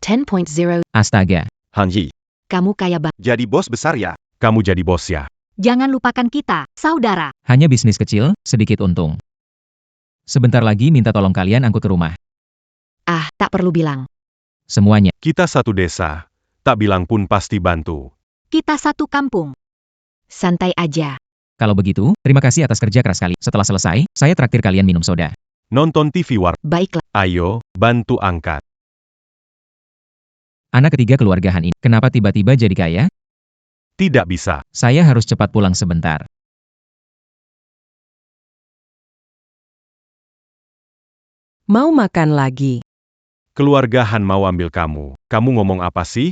10.0.
Astaga.
Hanji,
Kamu kaya banget.
Jadi bos besar ya?
kamu jadi bos ya.
Jangan lupakan kita, saudara.
Hanya bisnis kecil, sedikit untung. Sebentar lagi minta tolong kalian angkut ke rumah.
Ah, tak perlu bilang.
Semuanya.
Kita satu desa. Tak bilang pun pasti bantu.
Kita satu kampung. Santai aja.
Kalau begitu, terima kasih atas kerja keras kalian. Setelah selesai, saya traktir kalian minum soda.
Nonton TV war.
Baiklah.
Ayo, bantu angkat.
Anak ketiga keluarga Han ini, kenapa tiba-tiba jadi kaya?
Tidak bisa.
Saya harus cepat pulang sebentar.
Mau makan lagi?
Keluarga Han mau ambil kamu. Kamu ngomong apa sih?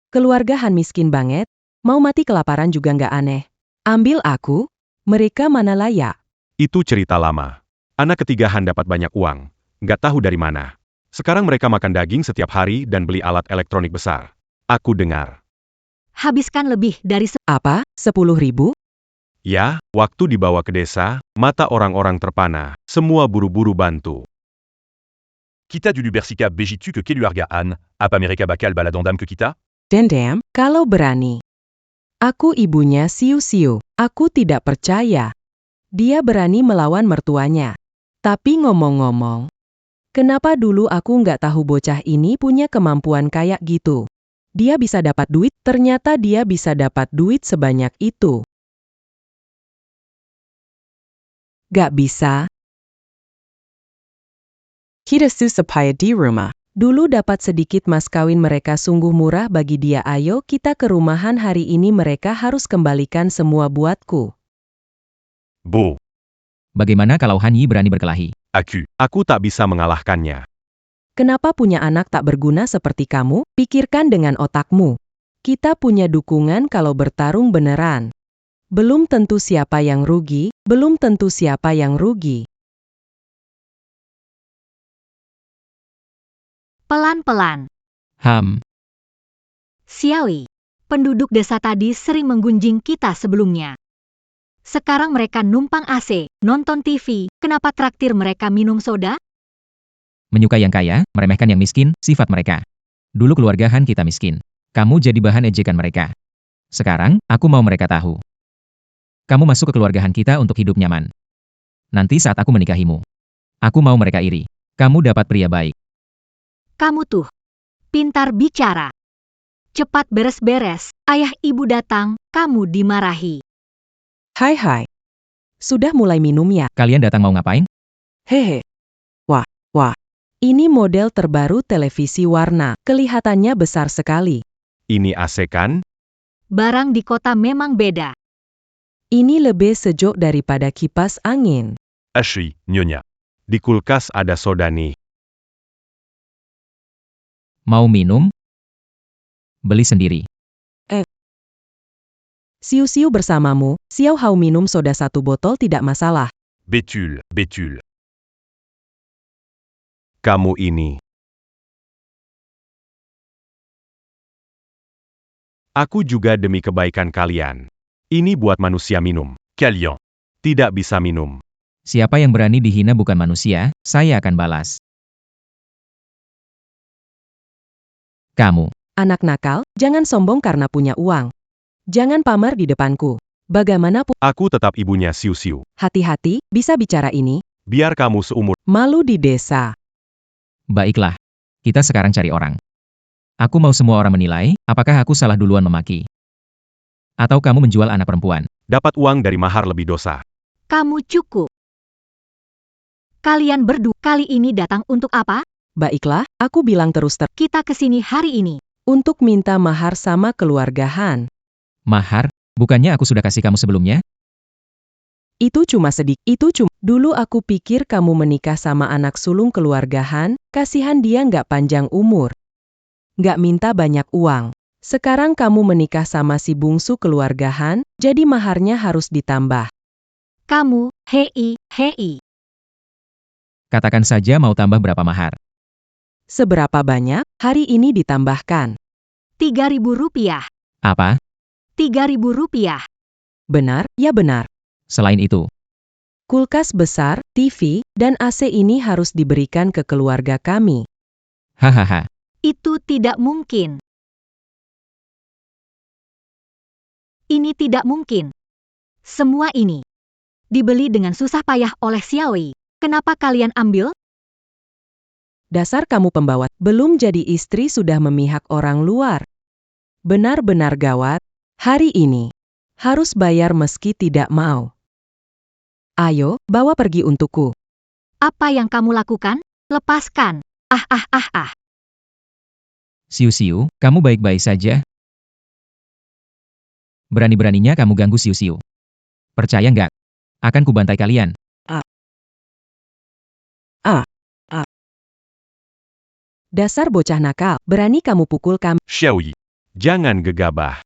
Keluarga Han miskin banget, mau mati kelaparan juga nggak aneh. Ambil aku, mereka mana layak.
Itu cerita lama. Anak ketiga Han dapat banyak uang. Nggak tahu dari mana. Sekarang mereka makan daging setiap hari dan beli alat elektronik besar. Aku dengar.
Habiskan lebih dari
Apa? 10.000?
Ya, waktu dibawa ke desa, mata orang-orang terpana. Semua buru-buru bantu.
Kita du Bersica Begitu que Keluarga Han, apa mereka bakal baladondam ke kita?
Dendam, kalau berani. Aku ibunya Siu-Siu, aku tidak percaya. Dia berani melawan mertuanya. Tapi ngomong-ngomong, kenapa dulu aku nggak tahu bocah ini punya kemampuan kayak gitu? Dia bisa dapat duit, ternyata dia bisa dapat duit sebanyak itu. Gak bisa. Kita susah payah di rumah. Dulu dapat sedikit mas kawin mereka sungguh murah bagi dia. Ayo kita ke rumahan hari ini, mereka harus kembalikan semua buatku.
Bu,
Bagaimana kalau Han Yi berani berkelahi?
aku tak bisa mengalahkannya.
Kenapa punya anak tak berguna seperti kamu? Pikirkan dengan otakmu. Kita punya dukungan kalau bertarung beneran. Belum tentu siapa yang rugi, belum tentu siapa yang rugi.
pelan-pelan. Xiaoyi, penduduk desa tadi sering menggunjing kita sebelumnya. Sekarang mereka numpang AC, nonton TV, kenapa traktir mereka minum soda?
Menyukai yang kaya, meremehkan yang miskin, sifat mereka. Dulu keluarga Han kita miskin. Kamu jadi bahan ejekan mereka. Sekarang, aku mau mereka tahu. Kamu masuk ke keluargahan kita untuk hidup nyaman. Nanti saat aku menikahimu, aku mau mereka iri. Kamu dapat pria baik.
Kamu tuh, pintar bicara. Cepat beres-beres, ayah ibu datang, kamu dimarahi.
Hai. Sudah mulai minum ya?
Kalian datang mau ngapain?
Hehe. Wah. Ini model terbaru televisi warna. Kelihatannya besar sekali.
Ini AC kan?
Barang di kota memang beda.
Ini lebih sejuk daripada kipas angin.
Asyik, Nyonya. Di kulkas ada soda nih.
Mau minum? Beli sendiri.
Siu-siu bersamamu, Xiao Hao minum soda 1 botol tidak masalah.
Bétul.
Kamu ini. Aku juga demi kebaikan kalian. Ini buat manusia minum.
Kalian.
Tidak bisa minum.
Siapa yang berani dihina bukan manusia, saya akan balas. Kamu.
Anak nakal, jangan sombong karena punya uang. Jangan pamer di depanku. Bagaimanapun,
Aku tetap ibunya Siu-siu.
hati-hati, bisa bicara ini.
Biar kamu seumur.
Malu di desa.
Baiklah. Kita sekarang cari orang. Aku mau semua orang menilai, apakah aku salah duluan memaki. Atau kamu menjual anak perempuan.
Dapat uang dari mahar lebih dosa.
Kamu cukup. Kalian berdua kali ini datang untuk apa?
Baiklah, aku bilang terus
Kita kesini hari ini.
untuk minta mahar sama keluarga Han.
Mahar? Bukannya aku sudah kasih kamu sebelumnya?
Itu cuma sedikit. Dulu aku pikir kamu menikah sama anak sulung keluarga Han, kasihan dia nggak panjang umur. Nggak minta banyak uang. Sekarang kamu menikah sama si bungsu keluarga Han, jadi maharnya harus ditambah.
Kamu, hei.
Katakan saja mau tambah berapa mahar.
Seberapa banyak? Hari ini ditambahkan.
3.000 rupiah.
Apa?
3.000 rupiah.
Benar? Ya benar.
Selain itu,
Kulkas besar, TV, dan AC ini harus diberikan ke keluarga kami.
hahaha.
Itu tidak mungkin. Ini tidak mungkin. Semua ini dibeli dengan susah payah oleh Xiaoi. Kenapa kalian ambil?
Dasar kamu pembawa, belum jadi istri sudah memihak orang luar. Benar-benar gawat. Hari ini harus bayar meski tidak mau. Ayo, bawa pergi untukku.
Apa yang kamu lakukan? Lepaskan. Ah.
Siu-siu, kamu baik-baik saja? Berani-beraninya kamu ganggu Siu-siu. Percaya nggak? Akan kubantai kalian.
Dasar bocah nakal, berani kamu pukul kami.
Xiaoyi. Jangan gegabah.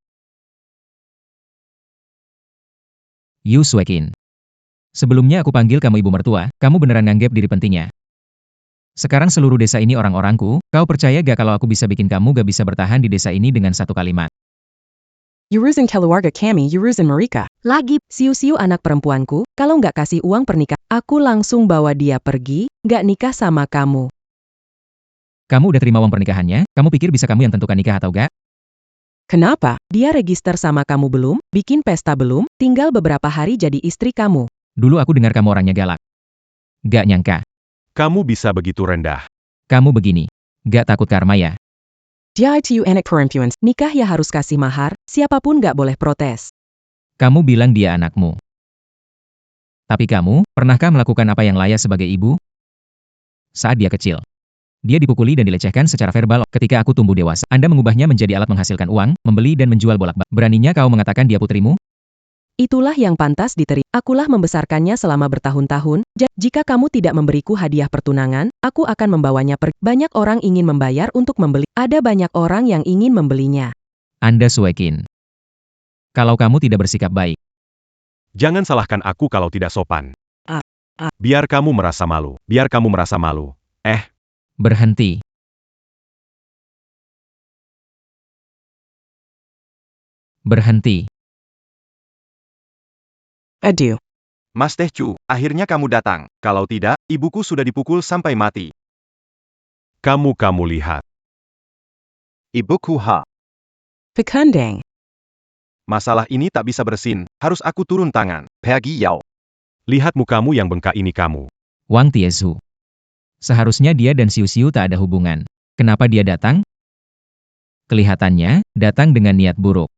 Yu Suekin. Sebelumnya aku panggil kamu ibu mertua, kamu beneran nganggep diri pentingnya. Sekarang seluruh desa ini orang-orangku, kau percaya gak kalau aku bisa bikin kamu gak bisa bertahan di desa ini dengan satu kalimat?
Yurusin keluarga kami, Yurusin mereka.
Lagi,
Siu-siu anak perempuanku, kalau nggak kasih uang pernikahan, aku langsung bawa dia pergi, nggak nikah sama kamu.
Kamu udah terima uang pernikahannya, kamu pikir bisa kamu yang tentukan nikah atau gak?
Kenapa? Dia register sama kamu belum, bikin pesta belum, tinggal beberapa hari jadi istri kamu.
Dulu aku dengar kamu orangnya galak. Gak nyangka,
Kamu bisa begitu rendah.
kamu begini. Gak takut karma ya?
Dia itu anak perempuan, nikah ya harus kasih mahar, siapapun nggak boleh protes.
Kamu bilang dia anakmu. Tapi kamu, pernahkah melakukan apa yang layak sebagai ibu? Saat dia kecil. Dia dipukuli dan dilecehkan secara verbal. Ketika aku tumbuh dewasa, Anda mengubahnya menjadi alat menghasilkan uang, membeli dan menjual bolak-balik. Beraninya kau mengatakan dia putrimu?
Itulah yang pantas diterima. Akulah membesarkannya selama bertahun-tahun. Jika kamu tidak memberiku hadiah pertunangan, aku akan membawanya pergi. Banyak orang ingin membayar untuk membeli. Ada banyak orang yang ingin membelinya.
Anda Suekin. Kalau kamu tidak bersikap baik,
Jangan salahkan aku kalau tidak sopan.
Ah.
Biar kamu merasa malu. Biar kamu merasa malu.
berhenti. Berhenti.
Aduh.
Mas Teh Chu, akhirnya kamu datang. Kalau tidak, ibuku sudah dipukul sampai mati.
Kamu lihat.
Ibuku ha.
Pekandang.
Masalah ini tak bisa bersin, harus aku turun tangan. Pergi Yao.
Lihat mukamu yang bengkak ini kamu.
Wang Tiezu. Seharusnya dia dan Xiu Xiu tak ada hubungan. Kenapa dia datang? Kelihatannya, datang dengan niat buruk.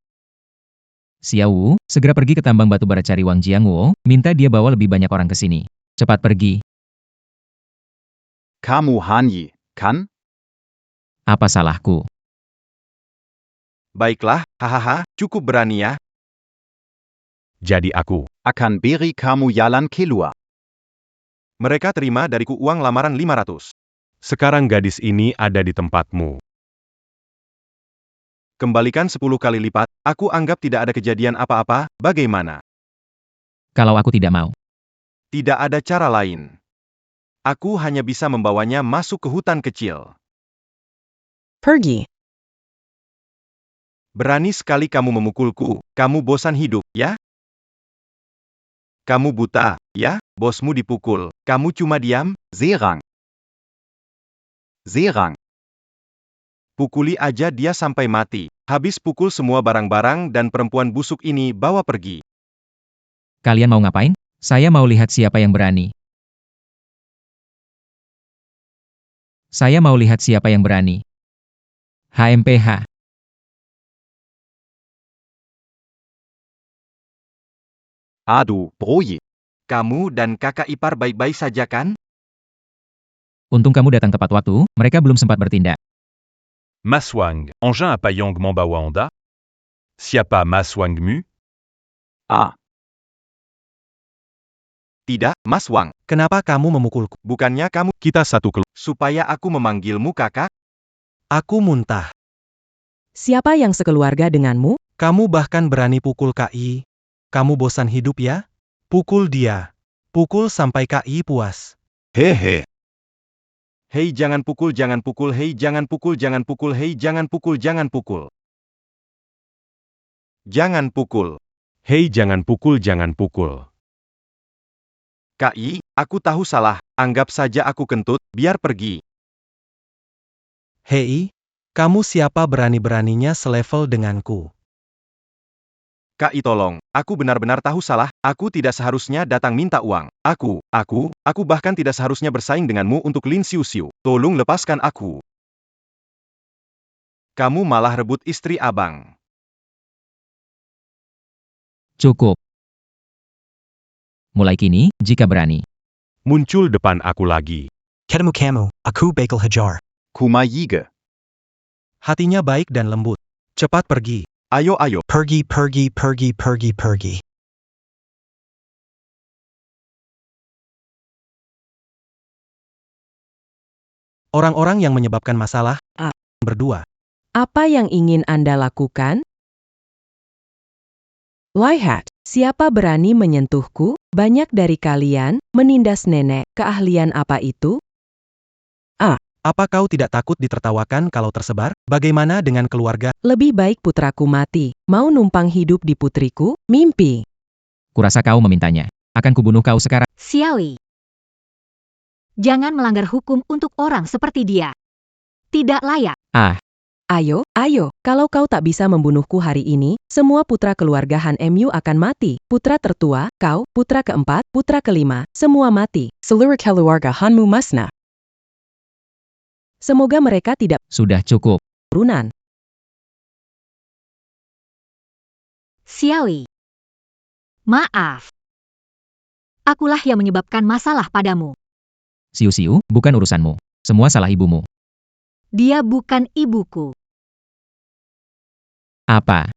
Xiao Wu, segera pergi ke tambang batu bara cari Wang Jiangwo, minta dia bawa lebih banyak orang ke sini. Cepat pergi.
Kamu Han Yi, kan?
Apa salahku?
Baiklah, hahaha, cukup berani ya.
Jadi aku.
Akan beri kamu jalan keluar. Mereka terima dariku uang lamaran 500.
Sekarang gadis ini ada di tempatmu.
Kembalikan 10 kali lipat, aku anggap tidak ada kejadian apa-apa, bagaimana?
Kalau aku tidak mau.
Tidak ada cara lain. Aku hanya bisa membawanya masuk ke hutan kecil.
Pergi.
Berani sekali kamu memukulku, kamu bosan hidup, ya? Kamu buta, ya? Bosmu dipukul, kamu cuma diam, Zerang. Zerang. Pukuli aja dia sampai mati. Habis pukul semua barang-barang dan perempuan busuk ini bawa pergi.
Kalian mau ngapain? Saya mau lihat siapa yang berani. Saya mau lihat siapa yang berani. HMPH.
Aduh, Broye. Kamu dan kakak ipar baik-baik saja kan?
Untung kamu datang tepat waktu, mereka belum sempat bertindak.
Maswang, engin à Payang Mambawa Honda? Siapa Maswang Mu?
Ah. Tidak, Mas Wang.
Kenapa kamu memukulku?
Bukannya kamu,
Kita satu keluarga.
supaya aku memanggilmu kakak?
Aku muntah.
Siapa yang sekeluarga denganmu?
Kamu bahkan berani pukul KI. Kamu bosan hidup ya? Pukul dia. Pukul sampai KI puas.
Hehe. Hei jangan pukul, hei jangan pukul, hei jangan pukul, jangan pukul. Jangan pukul.
Hei jangan pukul, jangan pukul.
KI, aku tahu salah, anggap saja aku kentut, biar pergi.
Hei, kamu siapa berani-beraninya selevel denganku?
KI tolong, aku benar-benar tahu salah, aku tidak seharusnya datang minta uang. Aku bahkan tidak seharusnya bersaing denganmu untuk Lin Xiu Xiu. Tolong lepaskan aku. Kamu malah rebut istri abang.
Cukup. Mulai kini, jika berani.
Muncul depan aku lagi.
Ketemu kamu, aku bakal hajar.
Kuma Yige.
Hatinya baik dan lembut. Cepat pergi.
Ayo ayo.
Pergi, pergi, pergi, pergi, pergi.
Orang-orang yang menyebabkan masalah, berdua.
Apa yang ingin Anda lakukan? Lihat, siapa berani menyentuhku? Banyak dari kalian menindas nenek. Keahlian apa itu?
Apa kau tidak takut ditertawakan kalau tersebar? Bagaimana dengan keluarga?
Lebih baik putraku mati. Mau numpang hidup di putriku? Mimpi.
Kurasa kau memintanya. Akan kubunuh kau sekarang.
Xiaoyi. Jangan melanggar hukum untuk orang seperti dia. Tidak layak.
Ayo, kalau kau tak bisa membunuhku hari ini, semua putra keluarga Han Mu akan mati. Putra tertua, kau, putra keempat, putra kelima, semua mati. Seluruh keluarga Hanmu musnah. Semoga mereka tidak
Sudah cukup.
turunan.
Xiaoyi. Maaf. Akulah yang menyebabkan masalah padamu.
Xiu Xiu, bukan urusanmu. Semua salah ibumu.
Dia bukan ibuku.
Apa?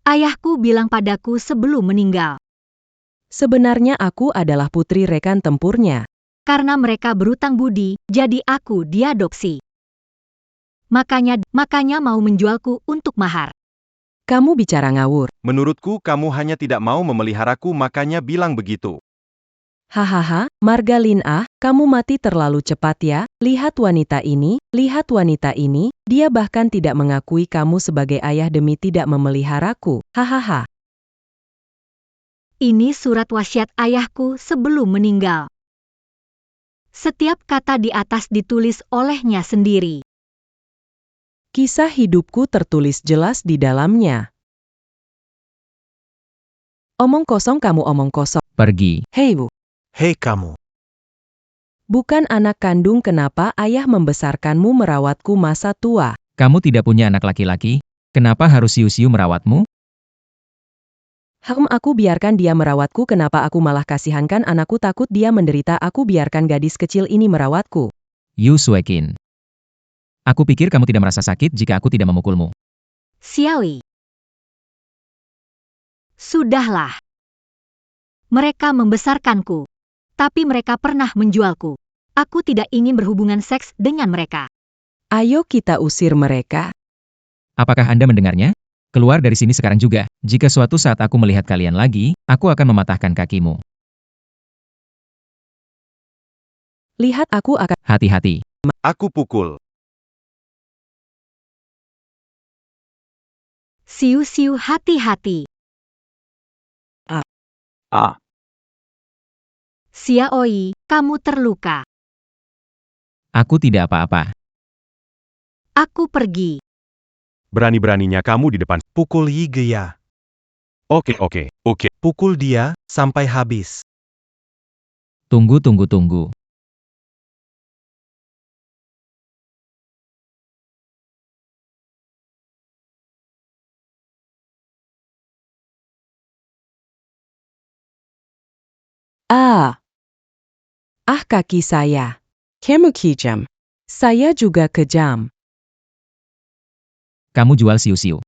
Ayahku bilang padaku sebelum meninggal.
Sebenarnya aku adalah putri rekan tempurnya.
Karena mereka berutang budi, jadi aku diadopsi. Makanya mau menjualku untuk mahar.
Kamu bicara ngawur.
Menurutku kamu hanya tidak mau memeliharaku makanya bilang begitu.
Hahaha, Margalin kamu mati terlalu cepat ya. Lihat wanita ini, dia bahkan tidak mengakui kamu sebagai ayah demi tidak memeliharaku. Hahaha.
Ini surat wasiat ayahku sebelum meninggal. Setiap kata di atas ditulis olehnya sendiri.
Kisah hidupku tertulis jelas di dalamnya. Omong kosong kamu omong kosong.
Pergi.
Hei bu,
Hei kamu.
bukan anak kandung kenapa ayah membesarkanmu merawatku masa tua?
Kamu tidak punya anak laki-laki? Kenapa harus siu-siu merawatmu?
Aku biarkan dia merawatku, kenapa aku malah kasihankan anakku, takut dia menderita, aku biarkan gadis kecil ini merawatku.
Yu Suekin. Aku pikir kamu tidak merasa sakit jika aku tidak memukulmu.
Xiaoyi. Sudahlah. Mereka membesarkanku. Tapi mereka pernah menjualku. Aku tidak ingin berhubungan seks dengan mereka.
Ayo kita usir mereka.
Apakah Anda mendengarnya? Keluar dari sini sekarang juga. Jika suatu saat aku melihat kalian lagi, aku akan mematahkan kakimu.
Lihat aku akan...
Hati-hati.
Aku pukul.
Siu-siu hati-hati.
Ah,
Xiaoyi, kamu terluka.
Aku tidak apa-apa.
Aku pergi.
Berani-beraninya kamu di depan.
Pukul Yi Gea.
Oke.
Pukul dia, sampai habis.
Tunggu.
Kaki saya. Kamu kejam. Saya juga kejam.
Kamu jual siu-siu.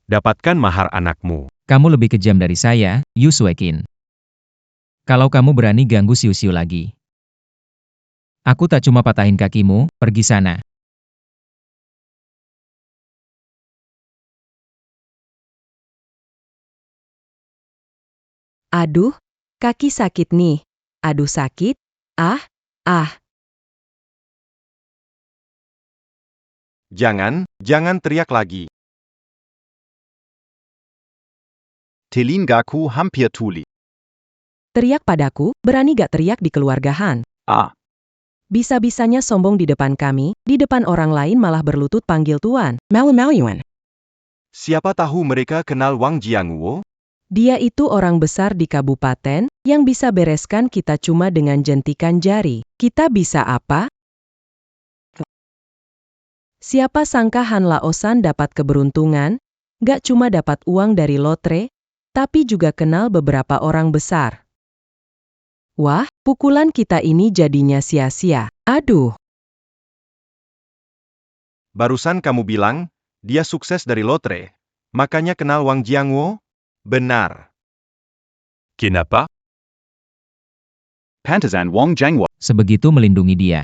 Dapatkan mahar anakmu.
Kamu lebih kejam dari saya, Yu Suekin. Kalau kamu berani ganggu siu-siu lagi, aku tak cuma patahin kakimu, pergi sana.
Aduh, kaki sakit nih. Aduh sakit.
jangan teriak lagi. Telingaku hampir tuli.
Teriak padaku, berani gak teriak di keluargahan?
Ah,
Bisa-bisanya sombong di depan kami, di depan orang lain malah berlutut panggil tuan. Malu-maluan.
siapa tahu mereka kenal Wang Jianguo?
Dia itu orang besar di kabupaten, yang bisa bereskan kita cuma dengan jentikan jari. Kita bisa apa? Siapa sangka Han Laosan dapat keberuntungan? Gak cuma dapat uang dari lotre, tapi juga kenal beberapa orang besar. Wah, pukulan kita ini jadinya sia-sia. Aduh,
Barusan kamu bilang, dia sukses dari lotre. Makanya kenal Wang Jianguo? Benar.
Kenapa?
Pantesan Wang Jianguo.
Sebegitu melindungi dia.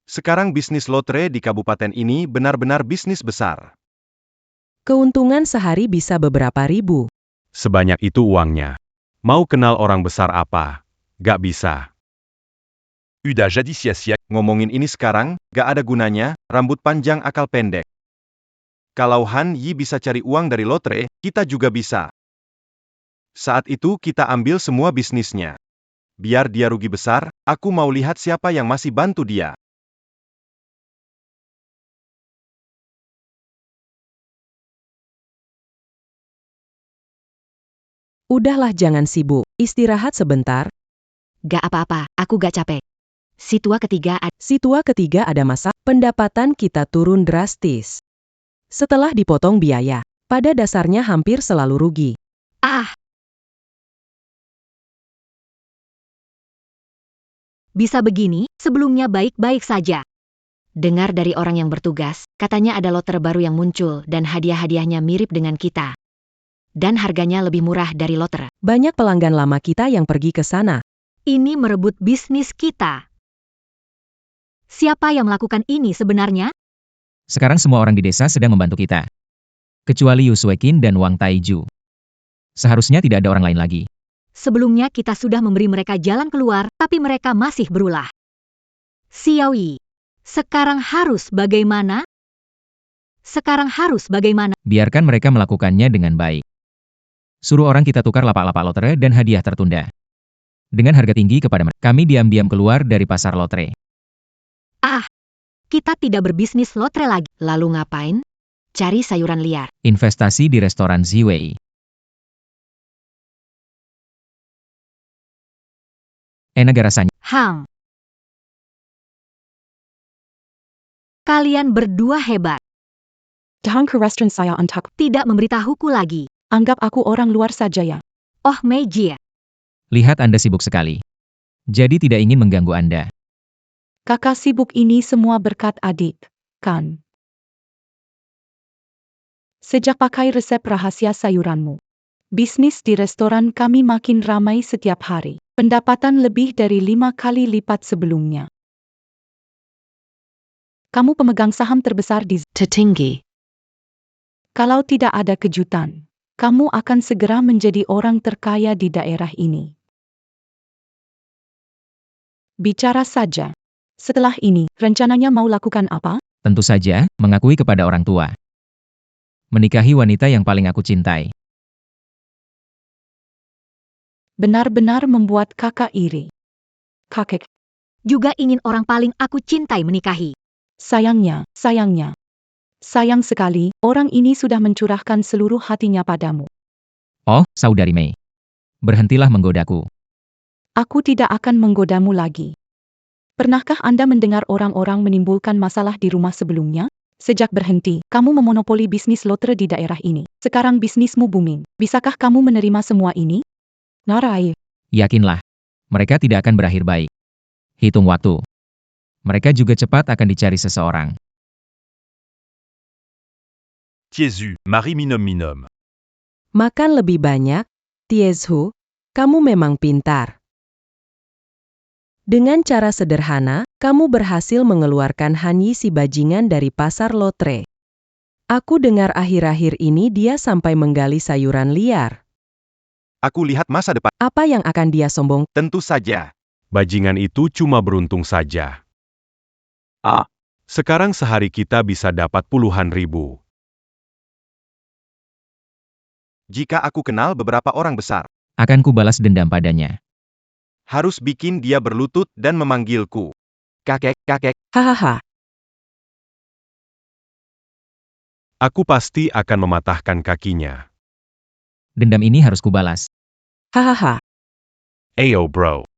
Sekarang bisnis lotre di kabupaten ini benar-benar bisnis besar.
keuntungan sehari bisa beberapa ribu.
Sebanyak itu uangnya. Mau kenal orang besar apa? Gak bisa.
Udah jadi sia-sia.
Ngomongin ini sekarang, gak ada gunanya, rambut panjang akal pendek. Kalau Han Yi bisa cari uang dari lotre, kita juga bisa. Saat itu kita ambil semua bisnisnya. Biar dia rugi besar, aku mau lihat siapa yang masih bantu dia.
Udahlah jangan sibuk, istirahat sebentar.
Gak apa-apa, aku gak capek. Si tua ketiga
ada masa, pendapatan kita turun drastis. Setelah dipotong biaya, pada dasarnya hampir selalu rugi.
Bisa begini, sebelumnya baik-baik saja. Dengar dari orang yang bertugas, katanya ada loter baru yang muncul dan hadiah-hadiahnya mirip dengan kita. Dan harganya lebih murah dari loter.
Banyak pelanggan lama kita yang pergi ke sana.
Ini merebut bisnis kita. Siapa yang melakukan ini sebenarnya?
Sekarang semua orang di desa sedang membantu kita. Kecuali Yu Suekin dan Wang Taiju. Seharusnya tidak ada orang lain lagi.
Sebelumnya kita sudah memberi mereka jalan keluar, tapi mereka masih berulah. Xiaoyi, sekarang harus bagaimana?
Biarkan mereka melakukannya dengan baik. Suruh orang kita tukar lapak-lapak lotre dan hadiah tertunda. Dengan harga tinggi kepada mereka, kami diam-diam keluar dari pasar lotre.
Kita tidak berbisnis lotre lagi. Lalu ngapain? Cari sayuran liar.
Investasi di restoran Ziwei. Enak rasanya.
Hang. Kalian berdua hebat.
Danke restoran saya untuk
Tidak memberitahuku lagi.
anggap aku orang luar saja ya.
Oh Meiji.
Lihat Anda sibuk sekali. Jadi tidak ingin mengganggu Anda.
Kakak sibuk ini semua berkat adik, kan? Sejak pakai resep rahasia sayuranmu. Bisnis di restoran kami makin ramai setiap hari. Pendapatan lebih dari 5 kali lipat sebelumnya. Kamu pemegang saham terbesar di
Tertinggi.
Kalau tidak ada kejutan, kamu akan segera menjadi orang terkaya di daerah ini. Bicara saja. Setelah ini, rencananya mau lakukan apa?
Tentu saja, mengakui kepada orang tua. Menikahi wanita yang paling aku cintai.
Benar-benar membuat kakak iri. Kakek,
Juga ingin orang paling aku cintai menikahi.
sayang sekali, orang ini sudah mencurahkan seluruh hatinya padamu.
Oh, saudari Mei. Berhentilah menggodaku.
Aku tidak akan menggodamu lagi. Pernahkah Anda mendengar orang-orang menimbulkan masalah di rumah sebelumnya? Sejak berhenti, kamu memonopoli bisnis lotre di daerah ini. Sekarang bisnismu booming. Bisakah kamu menerima semua ini? Narai,
Yakinlah. Mereka tidak akan berakhir baik. Hitung waktu. Mereka juga cepat akan dicari seseorang.
Tiesu, Marie Minom Minom.
Makan lebih banyak, Tiezhu, kamu memang pintar. Dengan cara sederhana, kamu berhasil mengeluarkan Hanyi si bajingan dari pasar lotre. Aku dengar akhir-akhir ini dia sampai menggali sayuran liar.
Aku lihat masa depan.
Apa yang akan dia sombong?
Tentu saja.
Bajingan itu cuma beruntung saja. Sekarang sehari kita bisa dapat puluhan ribu.
Jika aku kenal beberapa orang besar,
Akan kubalas dendam padanya.
harus bikin dia berlutut dan memanggilku. Kakek, kakek.
Hahaha,
Aku pasti akan mematahkan kakinya.
Dendam ini harus kubalas.
hahaha.
Ayo bro.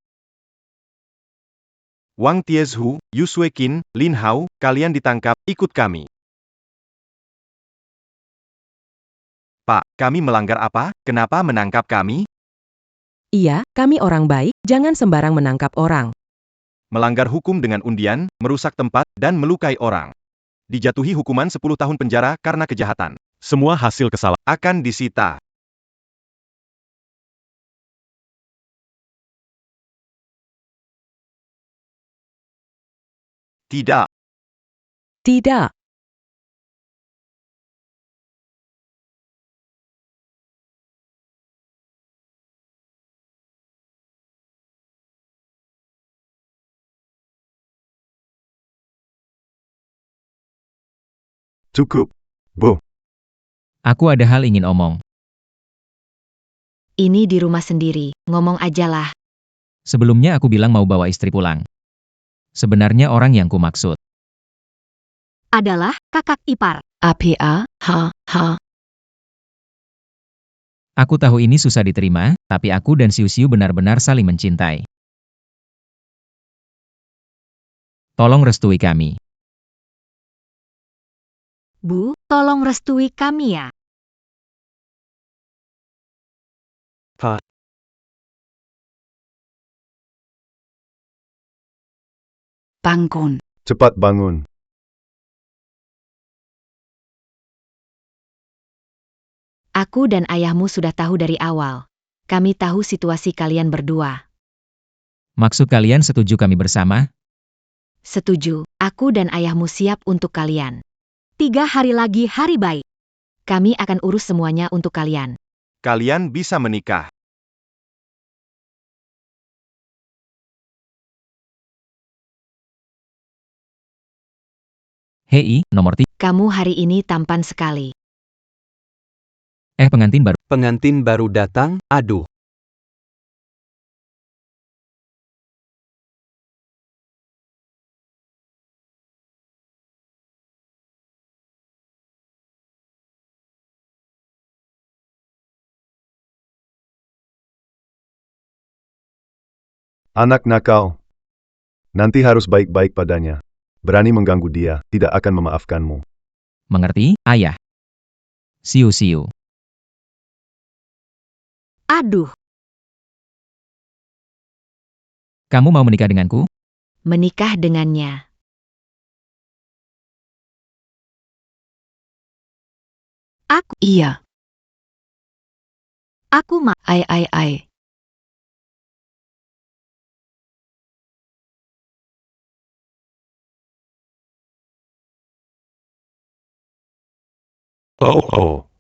Wang Tiezhu, Yu Suekin, Lin Hao, kalian ditangkap, ikut kami. Pak, kami melanggar apa? Kenapa menangkap kami?
Iya, kami orang baik, jangan sembarang menangkap orang.
Melanggar hukum dengan undian, merusak tempat, dan melukai orang. Dijatuhi hukuman 10 tahun penjara karena kejahatan.
Semua hasil kesalahan.
Akan disita. Tidak.
Tidak.
Cukup. Bu.
Aku ada hal ingin omong.
Ini di rumah sendiri, ngomong ajalah.
Sebelumnya aku bilang mau bawa istri pulang. Sebenarnya orang yang kumaksud.
Adalah kakak ipar.
APA, ha.
Aku tahu ini susah diterima, tapi aku dan Siu Siu benar-benar saling mencintai. Tolong restui kami.
Bu, tolong restui kami ya.
Bangun.
Cepat bangun.
Aku dan ayahmu sudah tahu dari awal. Kami tahu situasi kalian berdua.
Maksud kalian setuju kami bersama?
Setuju, aku dan ayahmu siap untuk kalian. 3 hari lagi hari baik. Kami akan urus semuanya untuk kalian.
Kalian bisa menikah.
Hei, nomor 3.
Kamu hari ini tampan sekali.
Pengantin baru.
Pengantin baru datang, aduh.
Anak nakal. Nanti harus baik-baik padanya. Berani mengganggu dia, tidak akan memaafkanmu.
Mengerti, ayah? Siu-siu.
Aduh,
Kamu mau menikah denganku?
menikah dengannya. Iya. Aku ai.
Oh oh.